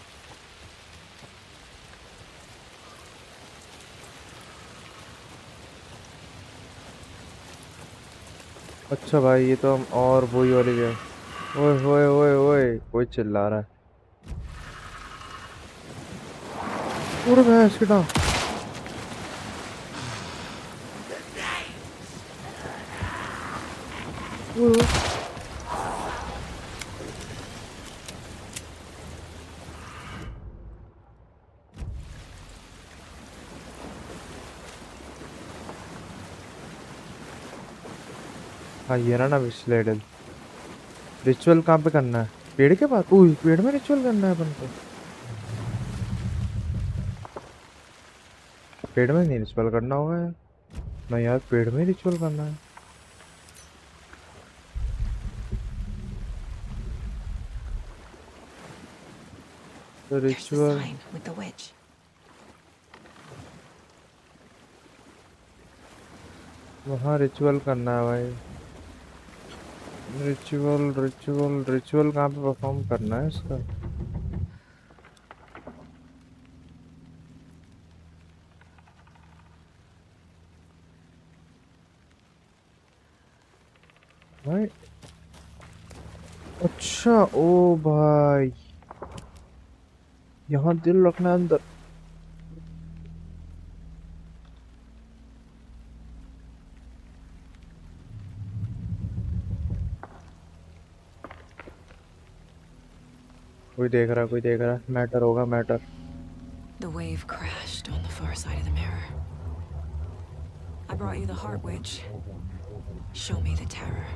अच्छा भाई ये तो हम और वही वाली गए। ओए ओए ओए ओए, कोई चिल्ला रहा है। पूरे भैंस की टांग। हाँ ये रहा ना विस्लेडल। रिचुअल कहाँ पे करना है? पेड़ के पास? ओह पेड़ में रिचुअल करना है अपन को। पेड़ में नहीं रिचुअल करना होगा यार, मैं यार पेड़ में रिचुअल करना है। तो रिचुअल वहाँ रिचुअल करना है भाई। रिचुअल रिचुअल रिचुअल कहाँ पे परफॉर्म करना है इसका? भाई अच्छा ओ भाई यहाँ दिल रखना है अंदर। कोई देख रहा, कोई देख रहा, मैटर होगा matter. The wave crashed on the far side of the mirror. I brought you the heart witch. Show me the terror.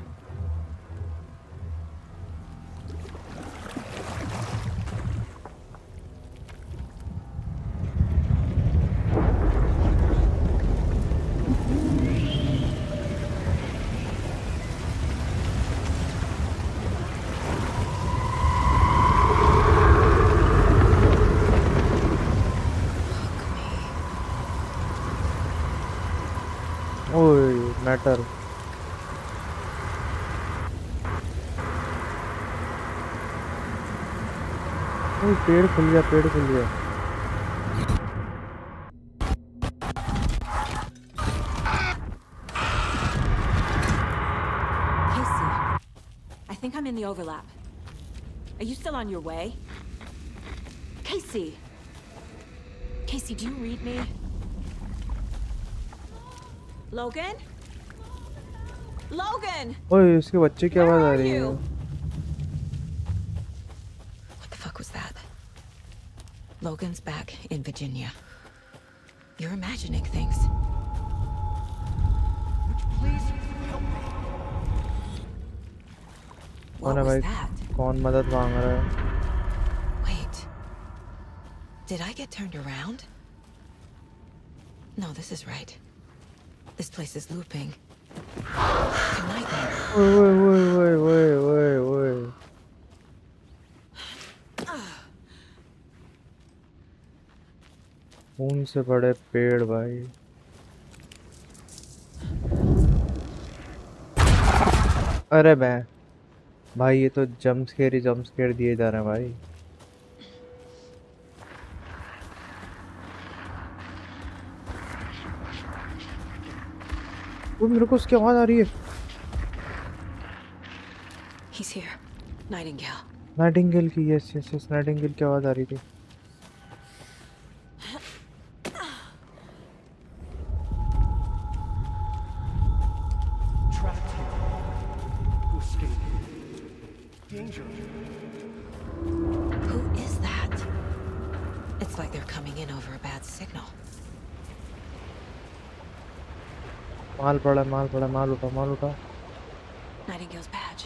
ओए मैटर। ओए पेड़ खुल गया, पेड़ खुल गया। I think I'm in the overlap. Are you still on your way? Casey! Casey, do you read me? Logan? Logan! ओए इसके बच्चे की आवाज आ रही है। What the fuck was that? Logan's back in Virginia. You're imagining things. Please help me. कौन है भाई? कौन मदद मांग रहा है? Wait. Did I get turned around? No, this is right. This place is looping. Wait. खून से बड़े पेड़ भाई। अरे भाई ये तो जंप स्केयर दिए जा रहे हैं भाई। वो मेरे को उसकी आवाज आ रही है। He's here. Nightingale. नाइटिंगेल की यस नाइटिंगेल की आवाज आ रही थी। Trapped here. To escape. Danger. Who is that? It's like they're coming in over a bad signal. माल पड़ा माल उठा। Nightingale's badge.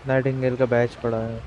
नाइटिंगेल का बैच पड़ा है।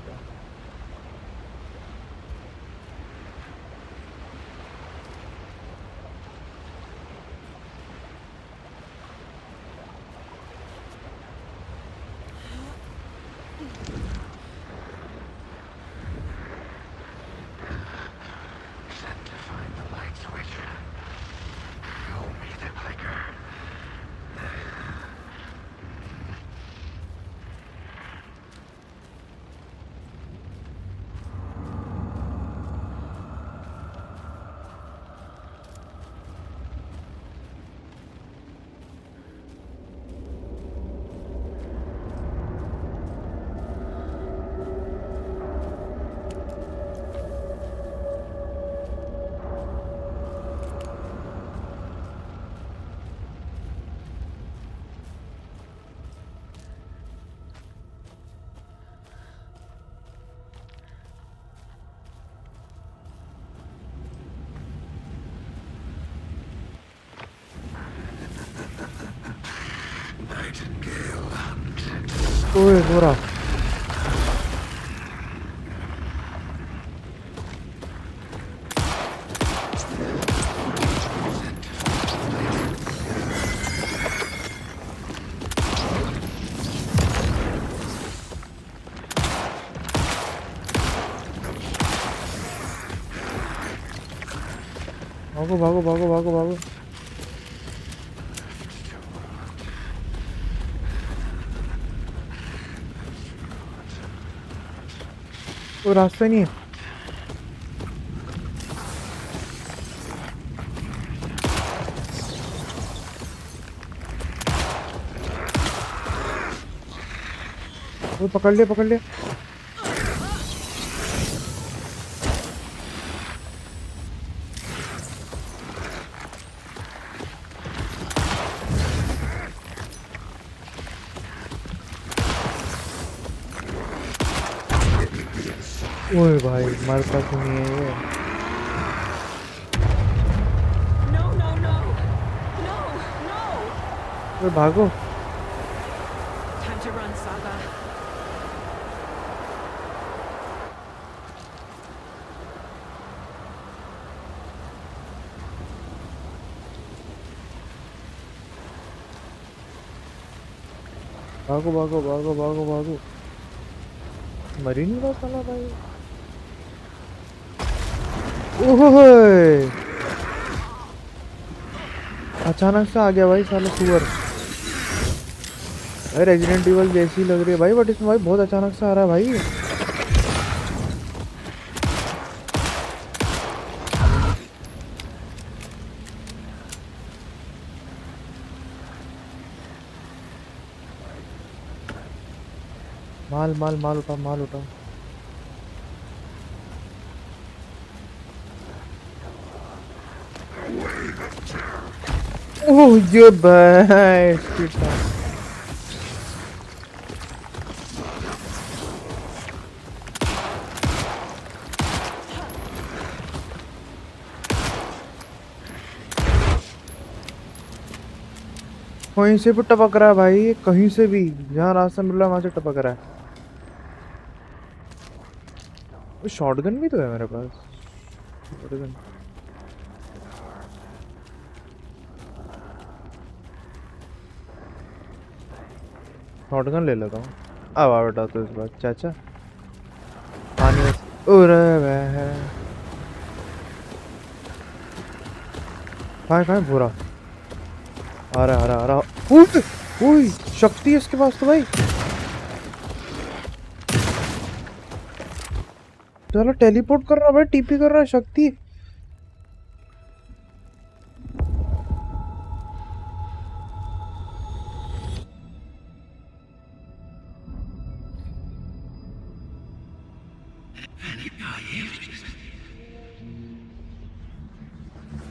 ओए गोरा भागो। वो रास्ता नहीं है। वो पकड़ लिया। ओए भाई मरता क्यों नहीं है ये? ओए भागो। Time to run, Saga. भागो। मरी नहीं रहा साला भाई। ओए अचानक से आ गया भाई साला सुअर। भाई रेजिडेंट इवल जैसी लग रही है भाई, बट इसमें भाई बहुत अचानक से आ रहा है भाई। माल उठा। ओह ये भाई स्पीड था। कहीं से भी टपक रहा है भाई, कहीं से भी जहाँ रास्ता मिल रहा है वहां से टपक रहा है। शॉटगन भी तो है मेरे पास। शॉटगन शॉटगन ले लेता हूँ। अब आ बेटा तो इस बार चाचा पानी में उरे भाई कहाँ है पूरा। आ रहा आ रहा आ रहा। ओए शक्ति है इसके पास तो भाई। चलो टेलीपोर्ट कर रहा है भाई, टीपी कर रहा है शक्ति।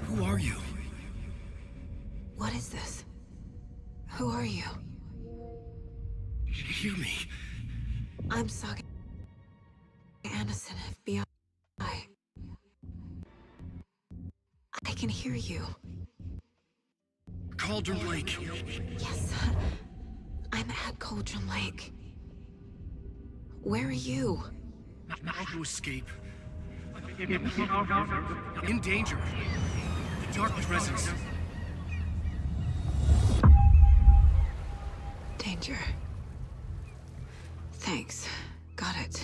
Who are you? What is this? Who are you? Hear me. I'm Saga Anderson, FBI. I can hear you. Cauldron Lake. Yes, I'm at Cauldron Lake. Where are you? How to escape. In danger. The dark presence. Danger. Thanks. Got it.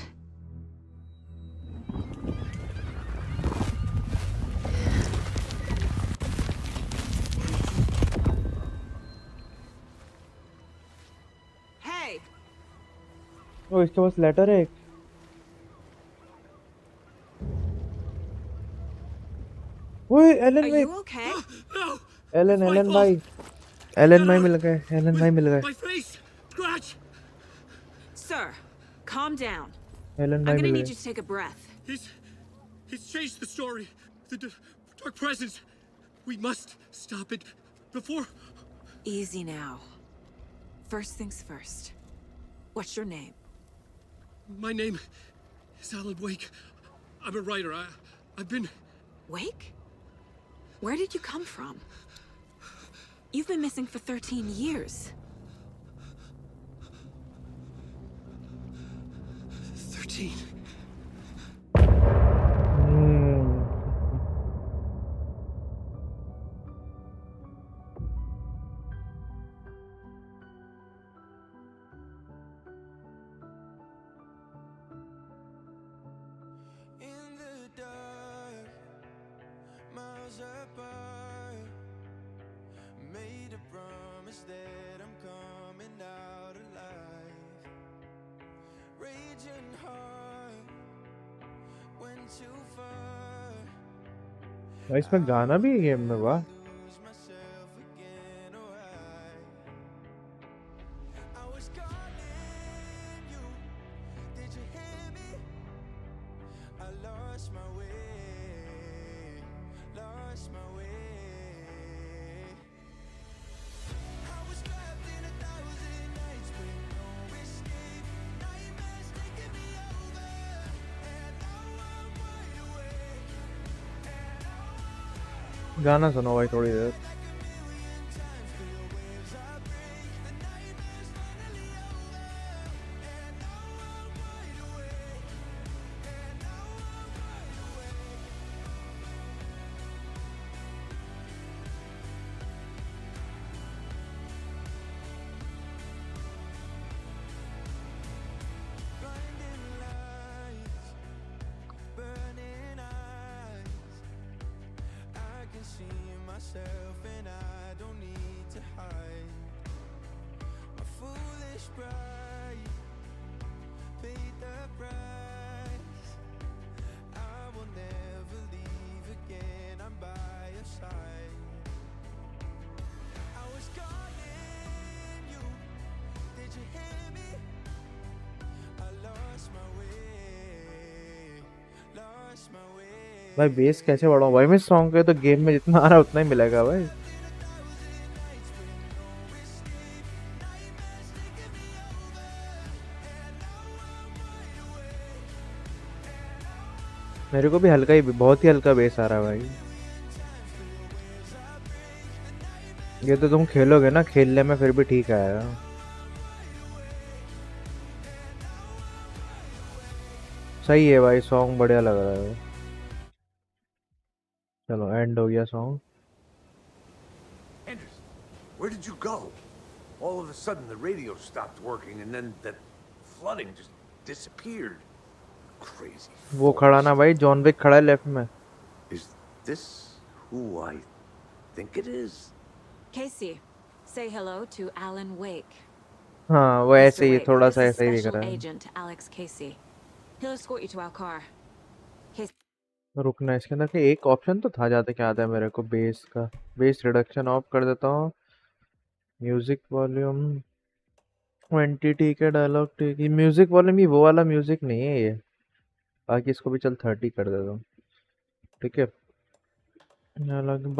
Hey! ओ इसके पास letter है एक। ओए Elon भाई। Okay? Elon भाई। Elon भाई मिल गए, Elon भाई मिल गए। My face! Scratch! Sir, calm down. Alan I'm भाई gonna मिल need गए। you to take a breath. He's changed the story. The dark presence. We must stop it before. Easy now. First things first. What's your name? My name is Alan Wake. I'm a writer. I've been... Wake? Where did you come from? You've been missing for 13 years. 13. भाई इसमें गाना भी है game में, वाह। गाना सुनो भाई थोड़ी देर। भाई बेस कैसे बढ़ाऊं भाई मैं सॉन्ग के, तो गेम में जितना आ रहा है उतना ही मिलेगा भाई। मेरे को भी हल्का ही, बहुत ही हल्का बेस आ रहा है भाई। ये तो तुम खेलोगे ना, खेलने में फिर भी ठीक आएगा। सही है भाई, सॉन्ग बढ़िया लग रहा है। चलो एंड हो गया song. Anderson, where did you go? All of a sudden the radio stopped working and then that flooding just disappeared. Crazy. वो खड़ा ना भाई, जॉन विक खड़ा है लेफ्ट में। Is this who I think it is? Casey, say hello to Alan Wake. हाँ वो ऐसे ही, थोड़ा सा ऐसे ही दिख Special रहा है। Agent Alex Casey. He'll escort you to our car. रुकना, इसके अंदर के एक ऑप्शन तो था, जाते क्या आता है मेरे को, बेस का। बेस रिडक्शन ऑफ कर देता हूँ। म्यूजिक वॉल्यूम 20, ठीक है। डायलॉग ठीक है। म्यूजिक वॉल्यूम ही वो वाला म्यूजिक नहीं है ये। बाकी इसको भी चल 30 कर देता हूँ, ठीक है।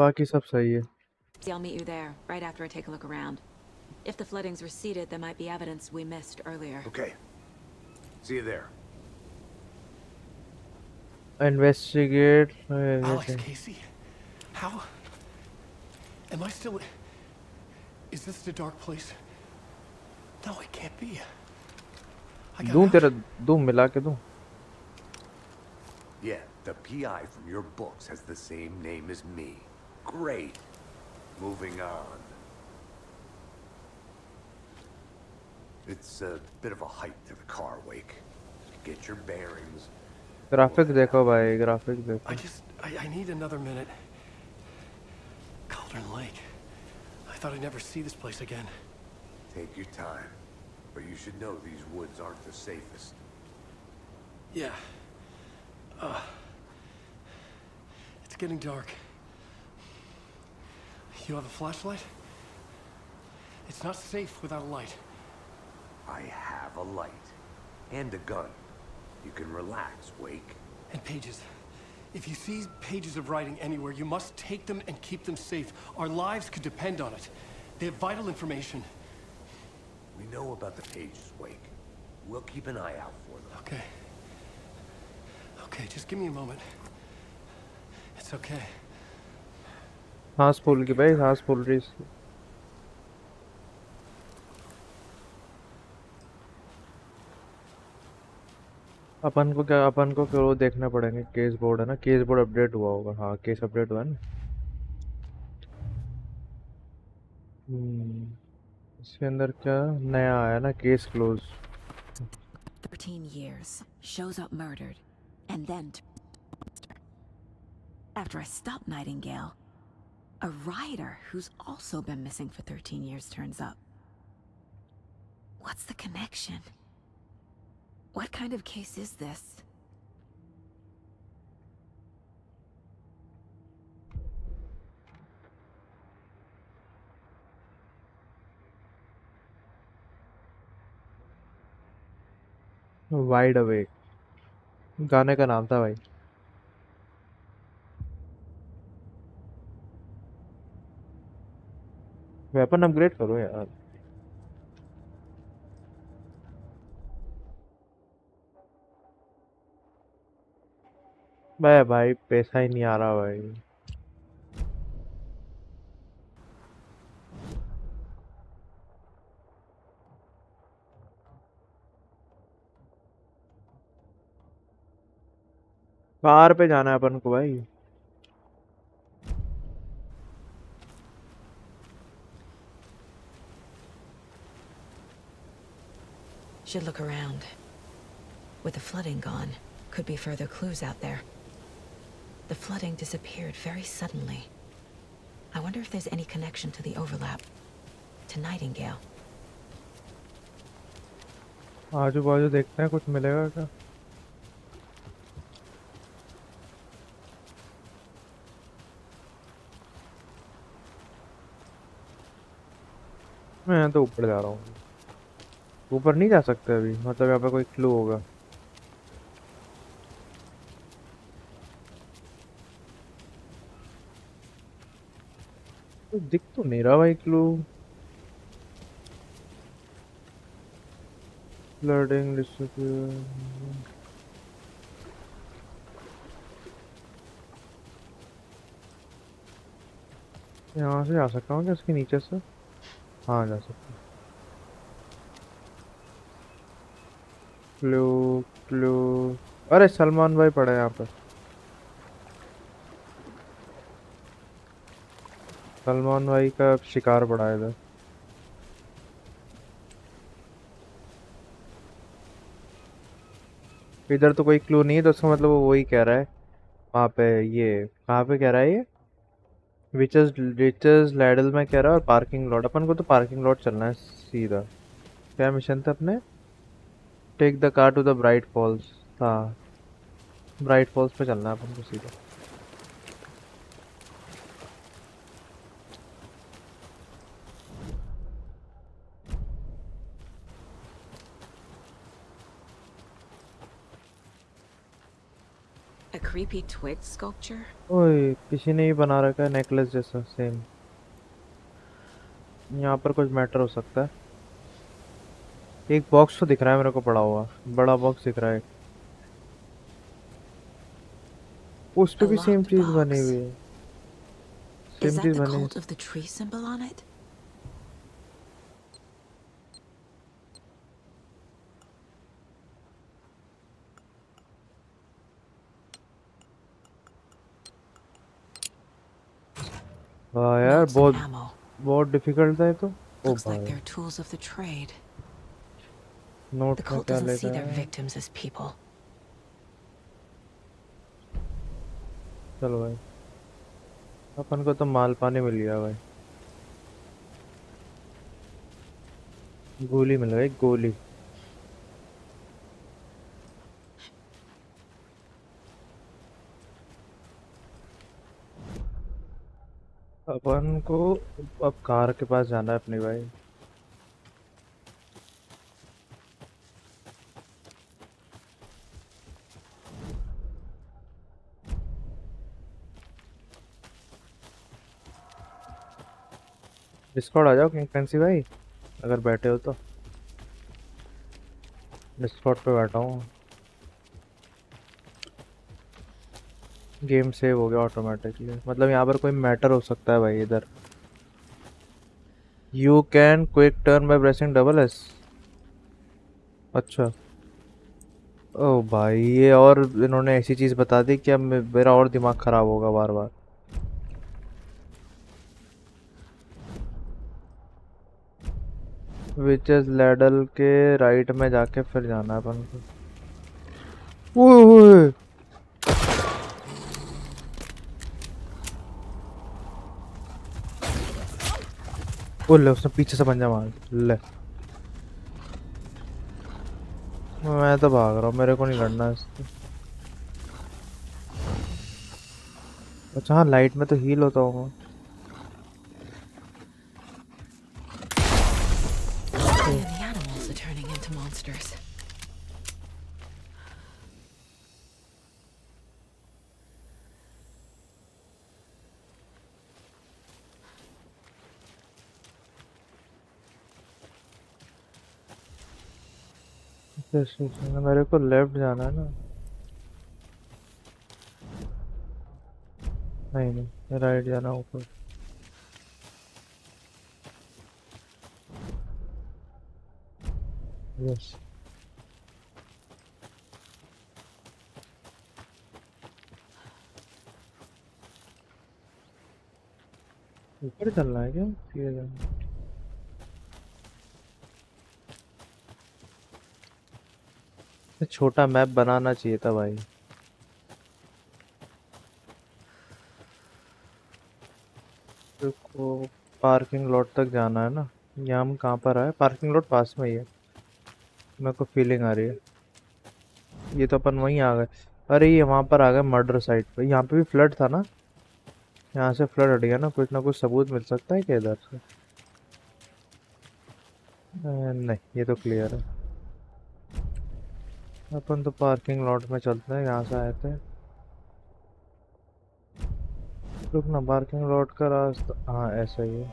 बाकी सब सही है। I'll meet you there right after I take a look around. If the flooding's receded, there might be evidence we missed earlier. Okay. See you there. Investigate. Alex Casey? How? Am I still... Is this the dark place? No, it can't be. दूं तेरा, दूं मिला के दूं। Yeah, the PI from your books has the same name as me. Great. Moving on. It's a bit of a hike to the car, Wake. Get your bearings. Graphic देखो भाई, graphic देखो। I need another minute. Cauldron Lake. I thought I'd never see this place again. Take your time. But you should know these woods aren't the safest. Yeah. It's getting dark. You have a flashlight? It's not safe without a light. I have a light. And a gun. You can relax, Wake. And pages. If you see pages of writing anywhere, you must take them and keep them safe. Our lives could depend on it. They have vital information. We know about the pages, Wake. We'll keep an eye out for them. Okay. Okay, just give me a moment. It's okay. सांस फूल की भाई, सांस फूल रही इसकी। अपन को क्या, अपन को क्या वो देखना पड़ेंगे। केस बोर्ड है ना, केस बोर्ड अपडेट हुआ होगा। हाँ केस अपडेट हुआ है ना। इसके अंदर क्या नया आया ना, case close. 13 years, shows up murdered, and then after I stop Nightingale, a rider who's also been missing for 13 years turns up. What's the connection? What kind of case is this? Wide awake गाने का नाम था भाई। Weapon upgrade करो यार। भाई पैसा ही नहीं आ रहा भाई। बाहर पे जाना है अपन को भाई। Should look around. With the flooding gone, could be further clues out there. The flooding disappeared very suddenly. I wonder if there's any connection to the overlap. To Nightingale. आजू बाजू देखते हैं कुछ मिलेगा क्या। मैं तो ऊपर जा रहा हूँ। ऊपर नहीं जा सकते अभी, मतलब यहाँ पे कोई क्लू होगा। तो दिख तो नहीं रहा भाई क्लू। Flooding disappear. यहाँ से जा सकता हूँ क्या इसके नीचे से? हाँ जा सकता हूँ। Clue clue. अरे सलमान भाई पड़ा है यहाँ पे। सलमान भाई का शिकार पड़ा है इधर। इधर तो कोई क्लू नहीं है, तो उसका मतलब वो वही कह रहा है। वहाँ पे ये कहाँ पे कह रहा है ये? विचेस लैडल में कह रहा है, और पार्किंग लॉट। अपन को तो पार्किंग लॉट चलना है सीधा। क्या मिशन था अपने? Take the car to the Bright Falls. हाँ, ब्राइट फॉल्स पे चलना है अपन को सीधा। A creepy twig sculpture? ओए किसी ने ही बना रखा है नेकलेस जैसा सेम। यहाँ पर कुछ मैटर हो सकता है। एक बॉक्स तो दिख रहा है मेरे को पड़ा हुआ, बड़ा बॉक्स दिख रहा है। उस पे A भी सेम locked चीज बनी box. हुई है। Is सेम that चीज the बनी है। cult of the tree symbol on it? वाह यार, Notes and बहुत ammo. बहुत डिफिकल्ट है ये तो। ओ Looks like भाई, they're tools of the trade. Note The में cult क्या doesn't see लिखा their है? victims as people. चलो भाई, अपन को तो माल पानी मिल गया भाई। गोली मिल गई, गोली। अपन को अब कार के पास जाना है अपनी भाई। डिस्कॉर्ड आ जाओ किंग फैंसी भाई, अगर बैठे हो तो। डिस्कॉर्ड पे बैठा हूँ। गेम सेव हो गया ऑटोमेटिकली, मतलब यहाँ पर कोई मैटर हो सकता है भाई इधर। You can quick turn by pressing double S. अच्छा। ओ भाई, ये और इन्होंने ऐसी चीज बता दी कि अब मेरा और दिमाग खराब होगा बार बार। विचेस लैडल के राइट में जाके फिर जाना है अपन को। ओए ओए, ओ ले, उसने पीछे से पंजा मार ले। मैं तो भाग रहा हूँ, मेरे को नहीं लड़ना है इससे। अच्छा हाँ, लाइट में तो हील होता हूँ। Even the animals are turning into monsters. मेरे को लेफ्ट जाना है ना? नहीं नहीं, राइट जाना है ऊपर। यस। ऊपर चलना है क्या? सीधे जाना है। ये छोटा मैप बनाना चाहिए था भाई। को पार्किंग लॉट तक जाना है ना? यहाँ हम कहाँ पर आए? पार्किंग लॉट पास में ही है, मेरे को फीलिंग आ रही है। ये तो अपन वहीं आ गए। अरे ये वहाँ पर आ गए मर्डर साइट पे। यहाँ पे भी फ्लड था ना? यहाँ से फ्लड हट गया ना? कुछ ना कुछ सबूत मिल सकता है क्या इधर से? नहीं, ये तो क्लियर है। अपन तो पार्किंग लॉट में चलते हैं, यहाँ से आए थे। रुक ना, पार्किंग लॉट का रास्ता हाँ ऐसा ही है।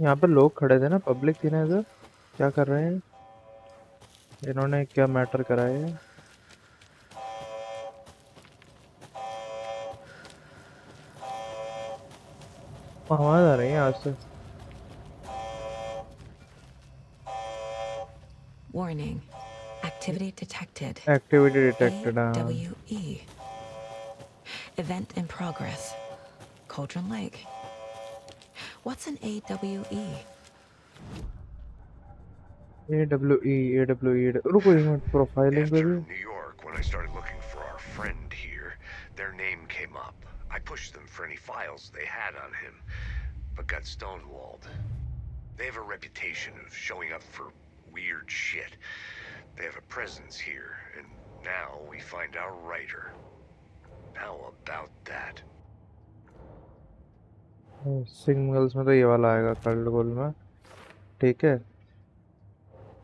यहाँ पर लोग खड़े थे ना, पब्लिक थी ना इधर। क्या कर रहे हैं इन्होंने, क्या मैटर कराया है? आवाज आ रही है आज से। Warning. Activity detected. Activity detected. AWE. Event in progress. Cauldron Lake. What's an AWE? AWE रुको एक मिनट, प्रोफाइलिंग पे भी। New York, when I started looking for our friend here, their name came up. I pushed them for any files they had on him, but got stonewalled. They have a reputation of showing up for weird shit. They have a presence here, and now we find our writer. How about that? Singles में तो ये वाला आएगा curl गोल में, ठीक है।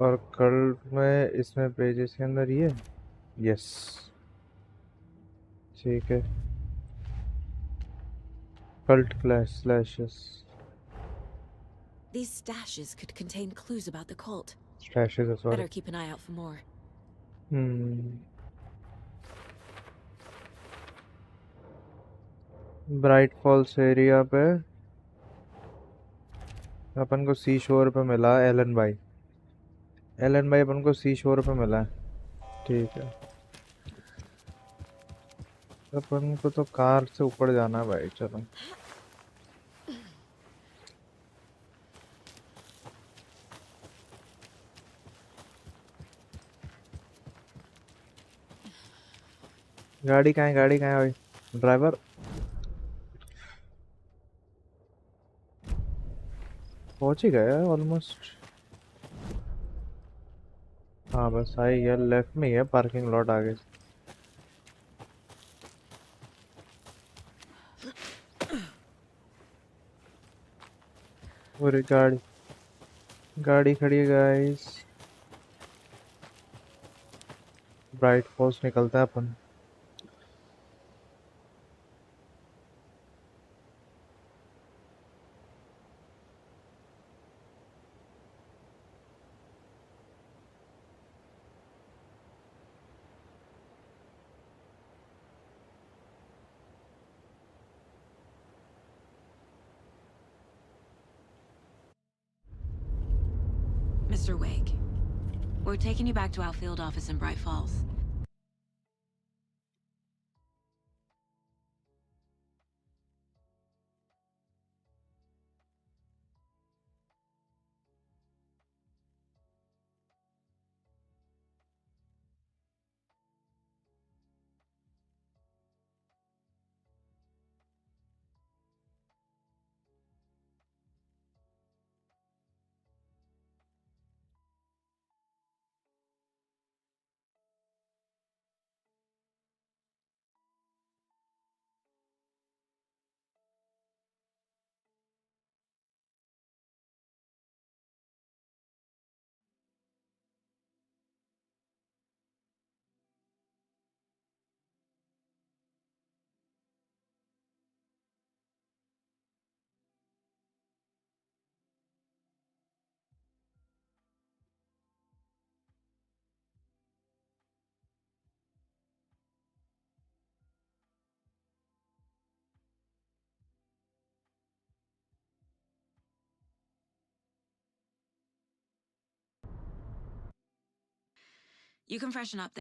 और curl में इसमें पेजेस के अंदर ये, यस ठीक है। Cult clash slashes. These stashes could contain clues about the cult. Slashes sorry. Better keep an eye out for more. Bright Falls area पे अपन को सी शोर पे मिला एलन भाई। एलन भाई अपन को सी शोर पे मिला है, ठीक है। अपन को तो कार से ऊपर जाना है भाई, चलो। गाड़ी कहाँ है, गाड़ी कहाँ है भाई ड्राइवर? पहुंच ही गया ऑलमोस्ट। हाँ बस आ ही गया, लेफ्ट में ही है पार्किंग लॉट आगे। और गाड़ी गाड़ी खड़ी है गाइस। ब्राइट फॉल्स निकलता है अपन। Mr. Wake, we're taking you back to our field office in Bright Falls. You can freshen up.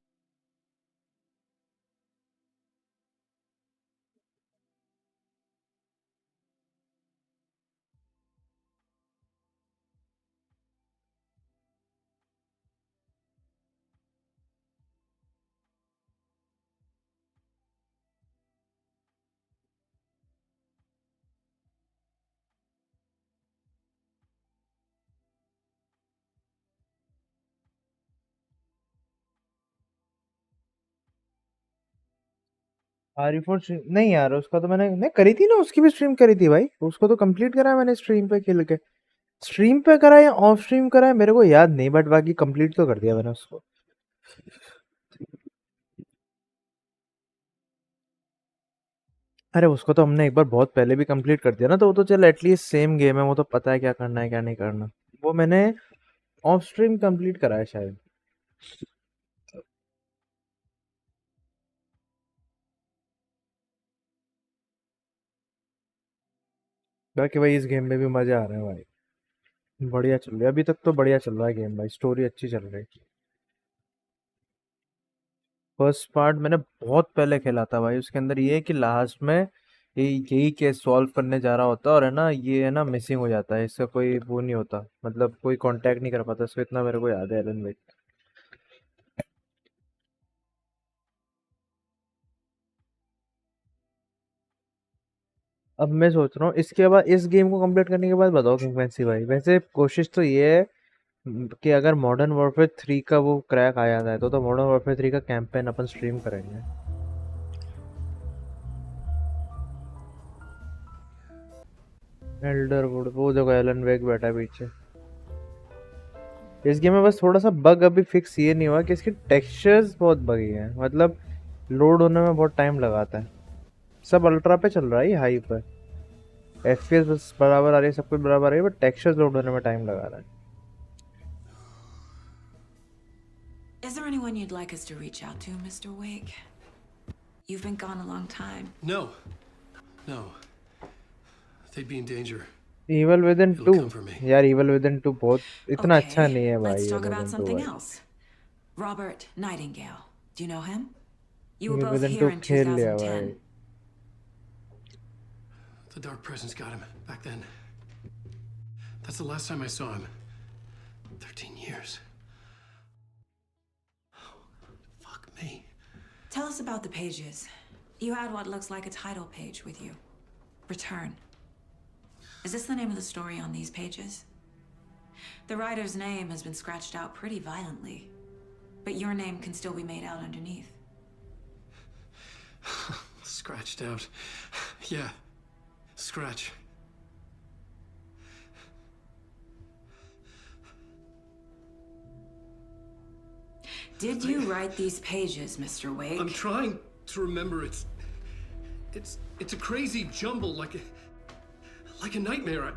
आरिफोन नहीं यार, उसका तो मैंने नहीं करी थी ना, उसकी भी स्ट्रीम करी थी भाई। उसको तो कंप्लीट करा है मैंने स्ट्रीम पे खेल के। स्ट्रीम पे करा है या ऑफ स्ट्रीम करा है मेरे को याद नहीं, बट बाकी कंप्लीट तो कर दिया मैंने उसको। अरे उसको तो हमने एक बार बहुत पहले भी कंप्लीट कर दिया ना, तो वो तो चल एटलीस्ट सेम गेम है, वो तो पता है क्या करना है क्या नहीं करना। वो मैंने ऑफ स्ट्रीम कंप्लीट करा है शायद। बाकी भाई इस गेम में भी मजे आ रहे हैं भाई, बढ़िया चल रहा है अभी तक तो, बढ़िया चल रहा है गेम भाई, स्टोरी अच्छी चल रही है। फर्स्ट पार्ट मैंने बहुत पहले खेला था भाई, उसके अंदर ये है कि लास्ट में यही केस सॉल्व करने जा रहा होता है, और है ना ये है ना मिसिंग हो जाता है, इसका कोई वो नहीं होता, मतलब कोई कांटेक्ट नहीं कर पाता इसको, इतना मेरे को याद है एलन भाई। अब मैं सोच रहा हूँ इसके बाद, इस गेम को कंप्लीट करने के बाद बताओ किंग फैंसी भाई, वैसे कोशिश तो ये है कि अगर मॉडर्न वॉरफेयर 3 का वो क्रैक आ जाता है तो मॉडर्न वॉरफेयर 3 का कैंपेन अपन स्ट्रीम करेंगे। एल्डरवुड, वो देखो एलन वेग बैठा है पीछे। इस गेम में बस थोड़ा सा बग अभी फिक्स ये नहीं हुआ कि इसके टेक्सचर्स बहुत बगी हैं, मतलब लोड होने में बहुत टाइम लगाता है। सब अल्ट्रा पे चल रहा है, हाई पे एफपीएस बस बराबर आ रही है, सब कुछ बराबर आ रही है, बट टेक्सचर्स लोड होने में टाइम लगा रहा है। Is there anyone you'd like us to reach out to, Mr. Wake? You've been gone a long time. No. No. They'd be in danger. Evil Within It'll 2 come for me. यार, Evil Within 2 बहुत इतना अच्छा Okay, नहीं है भाई। let's talk Evil about Within 2 something भाई। else. Robert Nightingale. Do you know him? You were Evil both Within here 2 in खेल लिया 2010. भाई। The Dark Presence got him back then. That's the last time I saw him. 13 years. Fuck me. Tell us about the pages. You had what looks like a title page with you. Return. Is this the name of the story on these pages? The writer's name has been scratched out pretty violently, but your name can still be made out underneath. Scratched out. Yeah. Scratch. Did you write these pages, Mr. Wake? I'm trying to remember. It's a crazy jumble, like a nightmare.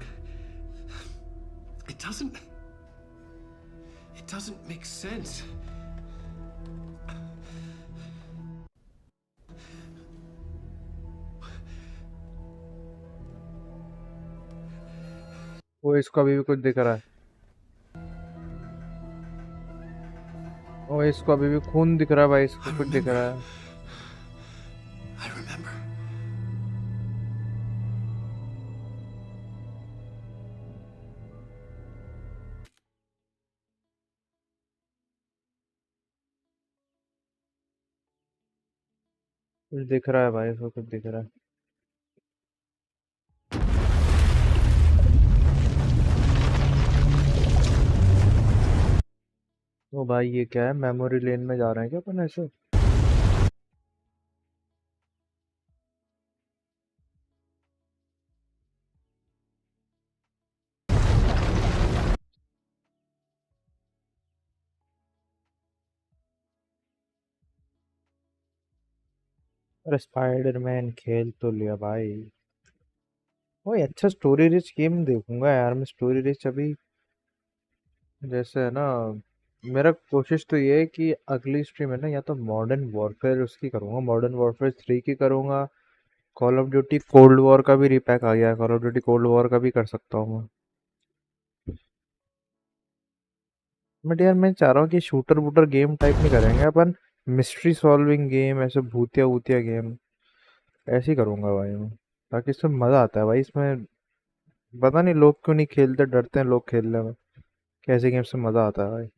It doesn't make sense. वो इसको अभी भी कुछ दिख रहा है, वो इसको अभी भी खून दिख रहा है भाई, इसको कुछ दिख रहा है। I remember. कुछ दिख रहा है भाई, इसको कुछ दिख रहा है। ओ भाई ये क्या है, मेमोरी लेन में जा रहे हैं क्या अपन ऐसे? अरे स्पाइडरमैन खेल तो लिया भाई। ओए अच्छा स्टोरी रिच गेम देखूंगा यार मैं, स्टोरी रिच अभी जैसे है ना, मेरा कोशिश तो ये है कि अगली स्ट्रीम है ना, या तो मॉडर्न वॉरफेयर उसकी करूंगा, मॉडर्न वॉरफेयर 3 की करूंगा, call of duty cold war का भी रिपैक आ गया है, call of duty cold war का भी कर सकता हूँ मैं। बट यार मैं चाह रहा हूँ कि शूटर वूटर गेम टाइप नहीं करेंगे अपन, मिस्ट्री सॉल्विंग गेम, ऐसे भूतिया वूतिया गेम ऐसे ही करूंगा भाई मैं, ताकि इसमें मजा आता है भाई इसमें। पता नहीं लोग क्यों नहीं खेलते, डरते हैं लोग खेलने में, कैसे गेम से मजा आता है भाई।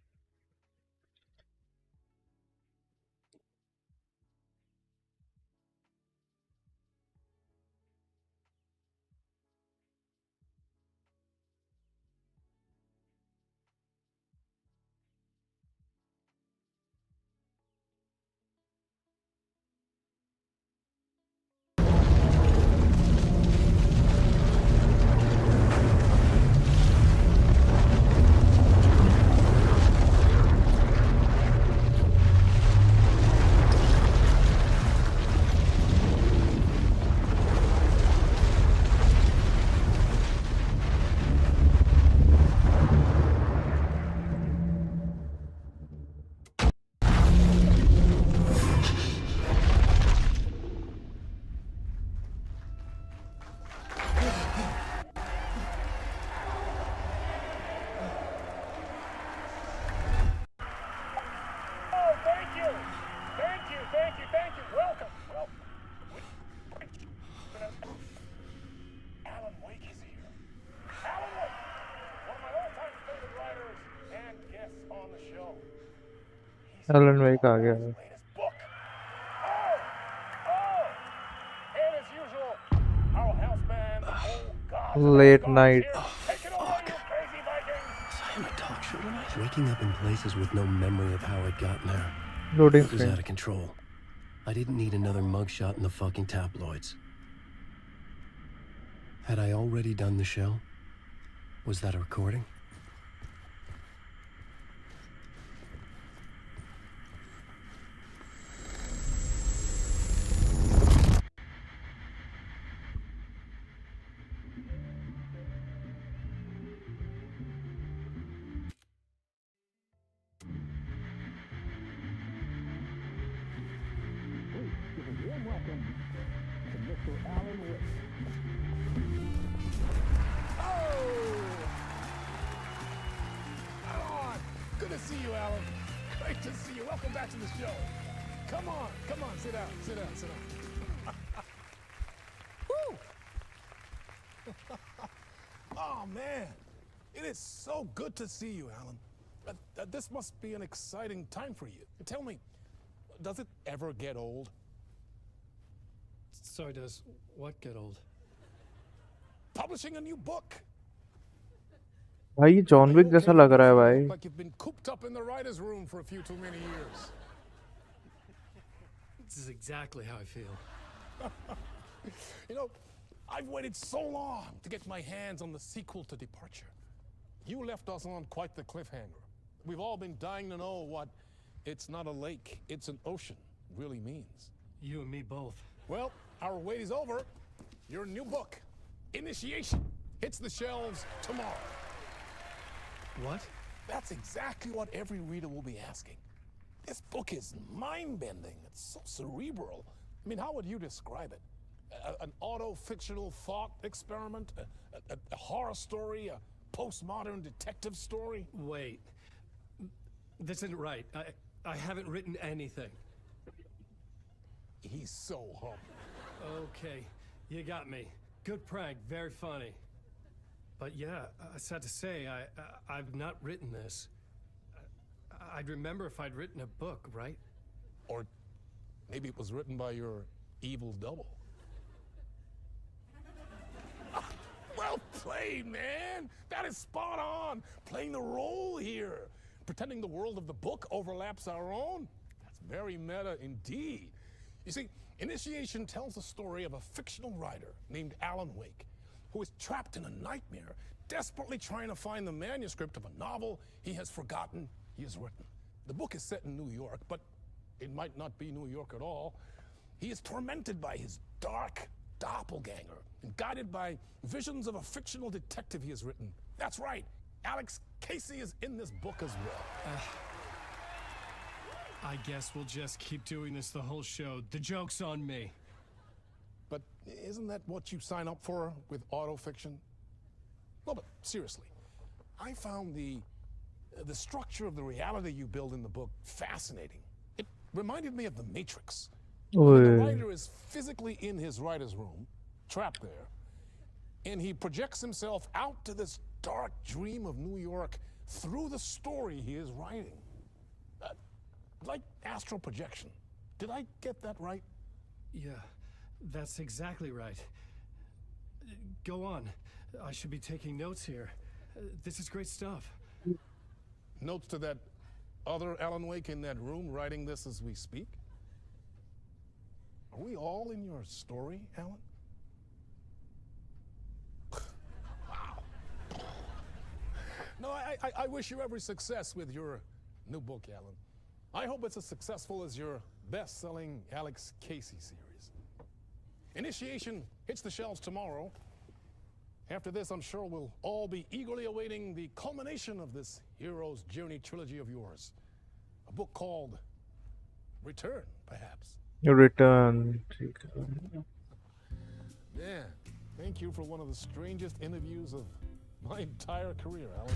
एलन वेक आ गया है। Late night. Waking up in places with no memory of how I'd gotten there. Loading It was screen. out of control. I didn't need another mugshot in the fucking tabloids. Had I already done the show? Was that a recording? Good to see you, Alan. Great to see you. Welcome back to the show. Come on, sit down, sit down, sit down. Woo! Oh, man. It is so good to see you, Alan. This must be an exciting time for you. Tell me, does it ever get old? So does what get old? Publishing a new book. भाई ये John Wick जैसा लग रहा है भाई। Like you've been cooped up in the writer's room for a few too many years. This is exactly how I feel. You know, I've waited so long to get my hands on the sequel to Departure. You left us on quite the cliffhanger. We've all been dying to know what "it's not a lake, it's an ocean" really means. You and me both. Well, our wait is over. Your new book, Initiation, hits the shelves tomorrow. What? That's exactly what every reader will be asking. This book is mind-bending. It's so cerebral. I mean, how would you describe it? An auto-fictional thought experiment? A horror story? A postmodern detective story? Wait. This isn't right. I haven't written anything. He's so humble. Okay, you got me. Good prank, very funny. But yeah, sad to say, I've not written this. I'd remember if I'd written a book, right? Or maybe it was written by your evil double. Well played, man! That is spot on! Playing the role here. Pretending the world of the book overlaps our own. That's very meta indeed. You see, Initiation tells the story of a fictional writer named Alan Wake, who is trapped in a nightmare, desperately trying to find the manuscript of a novel he has forgotten he has written. The book is set in New York, but it might not be New York at all. He is tormented by his dark doppelganger and guided by visions of a fictional detective he has written. That's right, Alex Casey is in this book as well. I guess we'll just keep doing this the whole show. The joke's on me. But isn't that what you sign up for with autofiction? No, but seriously, I found the structure of the reality you build in the book fascinating. It reminded me of The Matrix. When the writer is physically in his writer's room, trapped there, and he projects himself out to this dark dream of New York through the story he is writing. Like astral projection. Did I get that right? Yeah, that's exactly right. Go on. I should be taking notes here. This is great stuff. Notes to that other Alan Wake in that room writing this as we speak? Are we all in your story, Alan? Wow. No, I wish you every success with your new book, Alan. I hope it's as successful as your best-selling Alex Casey series. Initiation hits the shelves tomorrow. After this, I'm sure we'll all be eagerly awaiting the culmination of this hero's journey trilogy of yours. A book called Return, perhaps. Return. Yeah, thank you for one of the strangest interviews of my entire career, Alan.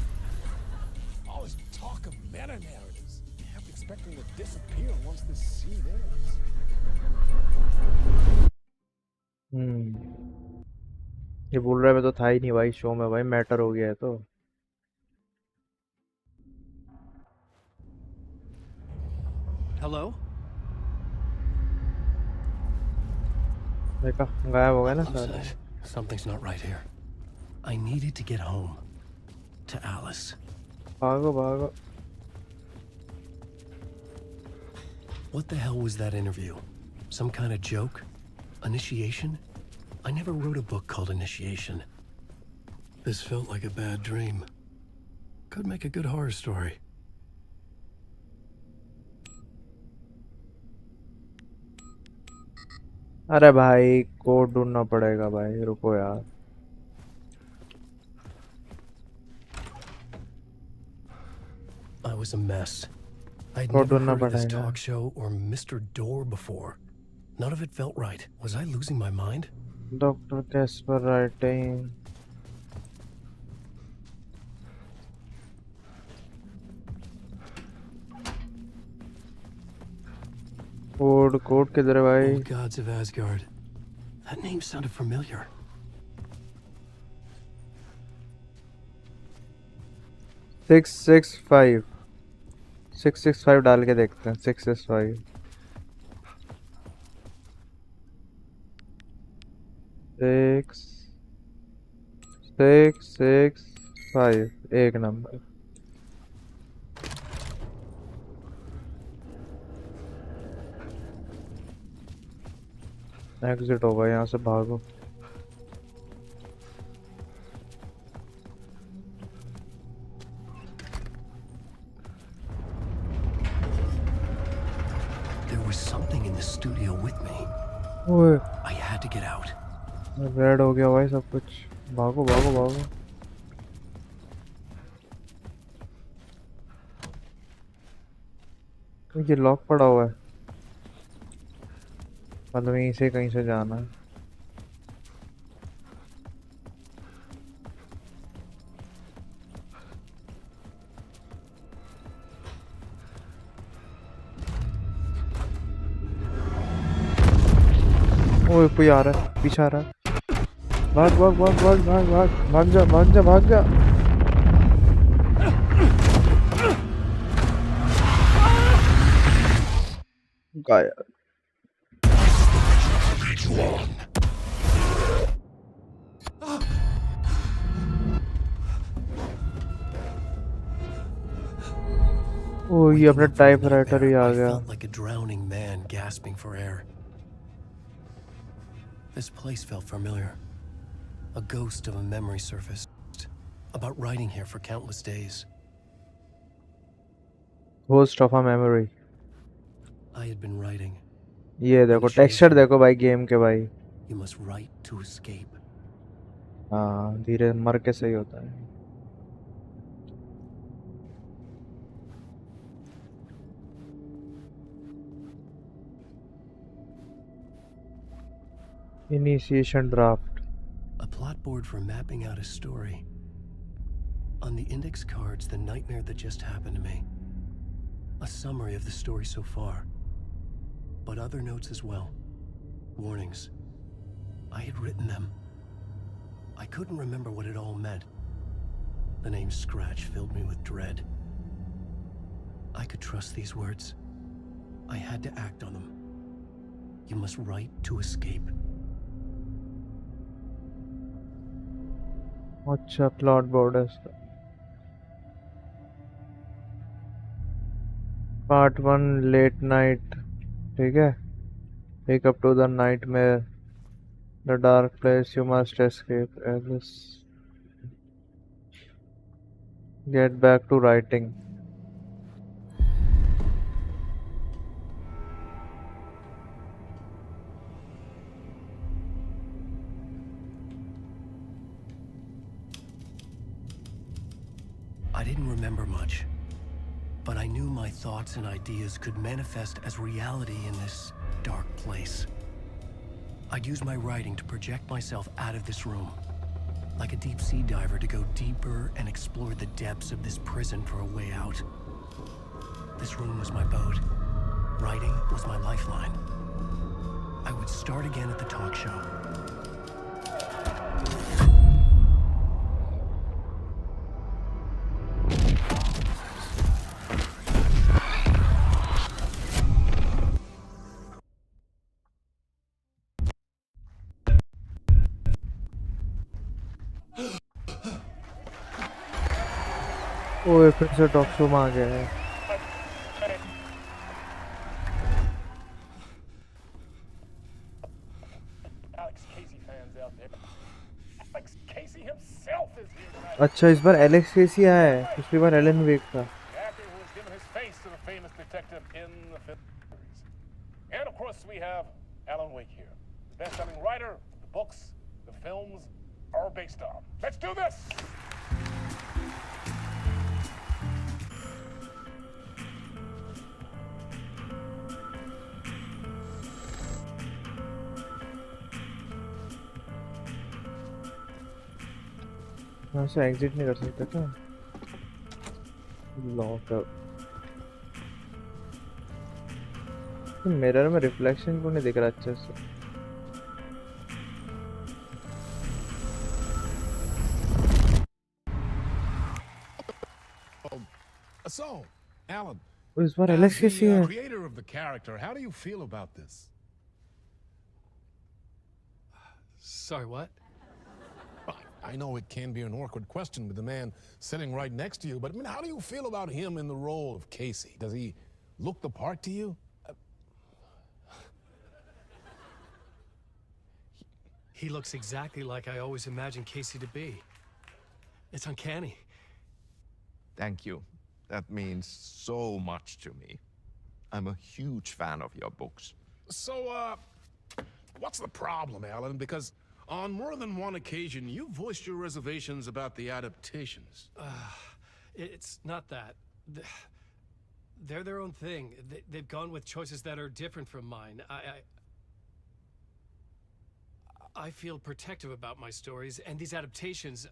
All this talk of meta-narratives. Expecting to disappear once this scene ends. ये बोल रहा है मैं तो था ही नहीं भाई show में भाई मैटर हो गया है तो Hello? देखा गायब हो गया ना सारे. Homicide. Something's not right here. I needed to get home. To Alice. भागो भागो. What the hell was that interview? Some kind of joke? Initiation? I never wrote a book called Initiation. This felt like a bad dream. Could make a good horror story. अरे भाई code ढूंढना पड़ेगा भाई, रुको यार. I was a mess. I'd code never ढूंढना heard of this पड़ेगा. talk show or Mr. Door before. None of it felt right. Was I losing my mind? Dr. Casper writing. Code किधर है भाई? Old gods of Asgard. That name sounded familiar. Six six five डाल के देखते हैं. 665 665 एक number. Exit होगा, यहाँ से भागो. There was something in the studio with me. ओए I had to get out. Red हो गया भाई सब कुछ. भागो भागो भागो. ये लॉक पड़ा हुआ है. मतलब यहीं से कहीं से जाना है. ओए कोई आ रहा है, पीछे आ रहा है. भाग भाग भाग भाग भाग भाग भाग जा भाग जा भाग जा. गायब. ओ ये अपना टाइपराइटर ही आ गया. Felt like a drowning man gasping for air. This place felt familiar. A ghost of a memory surfaced. About writing here for countless days. Ghost of a memory. I had been writing. ये देखो texture देखो भाई game के भाई. You must write to escape. हाँ धीरे मर के सही होता है. Initiation draft. A plot board for mapping out a story. On the index cards, the nightmare that just happened to me. A summary of the story so far. But other notes as well. Warnings. I had written them. I couldn't remember what it all meant. The name Scratch filled me with dread. I could trust these words. I had to act on them. You must write to escape. अच्छा plot board है इसका. Part 1 late night. ठीक है. Wake up to the nightmare. The dark place you must escape. Alice. Get back to writing. I didn't remember much, but I knew my thoughts and ideas could manifest as reality in this dark place. I'd use my writing to project myself out of this room, like a deep sea diver to go deeper and explore the depths of this prison for a way out. This room was my boat. Writing was my lifeline. I would start again at the talk show. ओए फिर से talk show में आ गया है। अच्छा इस बार Alex केसी आया है, पिछली बार एलन वेक था। And of course we have Alan Wake here, the best-selling writer the books the films are based on. Let's do this. यहाँ से एग्जिट नहीं कर सकते क्या? लॉकअप। मिरर में रिफ्लेक्शन को नहीं दिख रहा अच्छे से। So, Alan, इस बार एलेक्स कैसी है? creator of the character, how do you feel about this? Sorry, what? I know it can be an awkward question with the man sitting right next to you, but I mean, how do you feel about him in the role of Casey? Does he look the part to you? He looks exactly like I always imagined Casey to be. It's uncanny. Thank you. That means so much to me. I'm a huge fan of your books. So, what's the problem, Alan? Because on more than one occasion, you voiced your reservations about the adaptations. It's not that. They're their own thing. They've gone with choices that are different from mine. I feel protective about my stories, and these adaptations...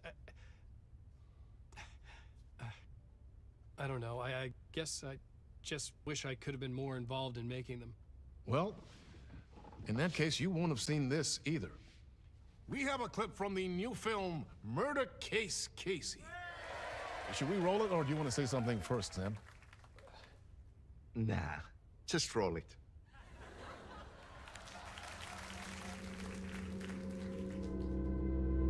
I don't know. I guess I just wish I could have been more involved in making them. Well, in that case, you won't have seen this either. We have a clip from the new film, Murder Case Casey. Should we roll it, or do you want to say something first, Sam? Nah, just roll it.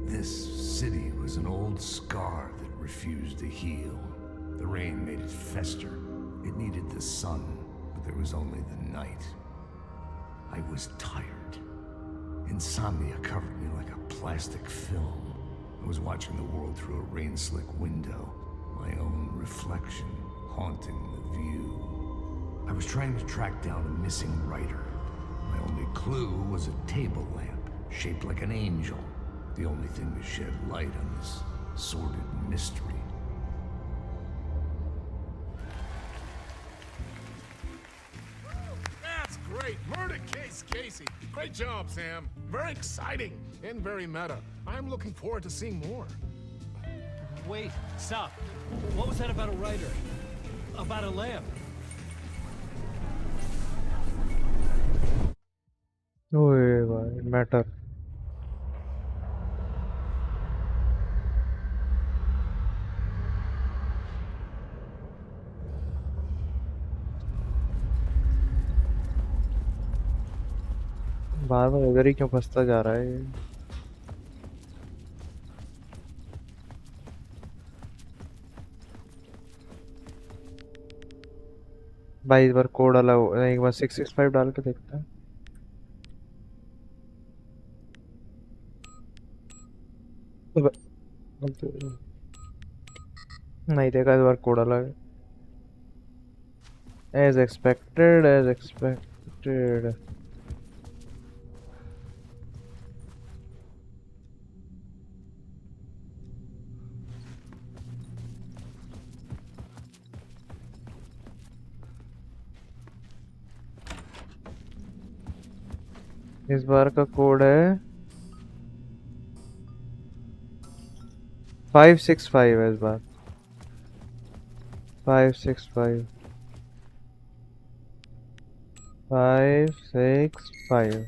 This city was an old scar that refused to heal. The rain made it fester. It needed the sun, but there was only the night. I was tired. Insomnia covered me like a plastic film. I was watching the world through a rain-slick window, my own reflection haunting the view. I was trying to track down a missing writer. My only clue was a table lamp, shaped like an angel. The only thing to shed light on this sordid mystery. That's great! Murder Case Casey! Great job, Sam. Very exciting and very meta. I'm looking forward to seeing more. Wait, stop. What was that about a writer? About a lamp? ओए भाई matter. बार बार इधर ही क्यों फंसता जा रहा है ये? भाई इस बार कोड अलग, एक बार 665 डाल के देखते हैं। नहीं देखा, इस बार कोड अलग है। As expected, as expected. इस बार का कोड है 565 है इस बार 565 565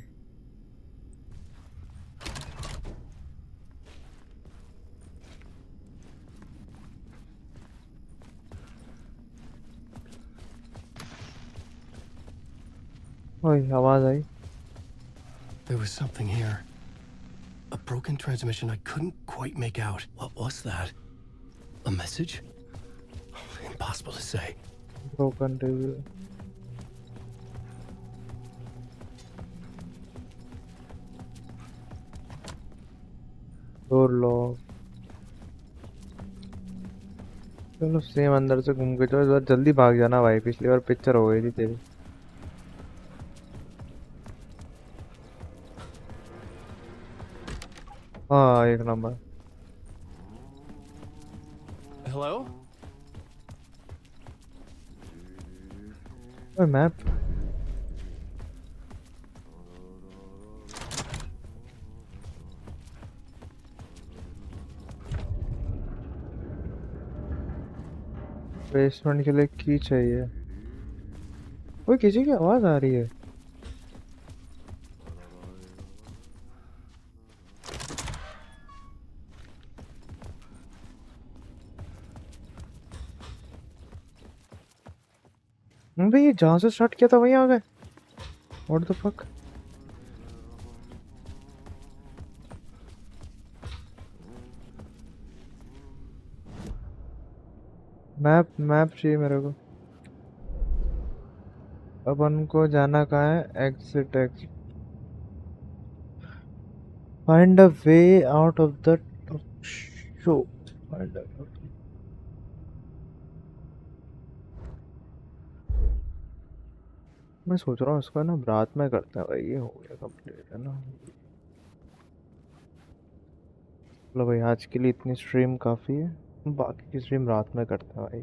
ओए आवाज आई। There was something here. A broken transmission I couldn't quite make out. What was that? A message? impossible to say. Broken review. Door lock. चलो सेम अंदर से घूम के जाओ, इस बार जल्दी भाग जाना भाई, पिछली बार पिक्चर हो गई थी तेरी। हाँ एक नंबर। Hello? ओए मैप। बेसमेंट के लिए की चाहिए। ओए किसी की आवाज आ रही है। भाई ये जहाँ से स्टार्ट किया था वहीं आ गए। What the fuck. Map map चाहिए मेरे को। अपन को जाना कहाँ है? Exit exit. Find a way out of the show. मैं सोच रहा हूँ इसको ना रात में करते हैं भाई, ये हो गया कंप्लीट है ना। चलो भाई आज के लिए इतनी स्ट्रीम काफ़ी है, बाकी की स्ट्रीम रात में करते हैं भाई।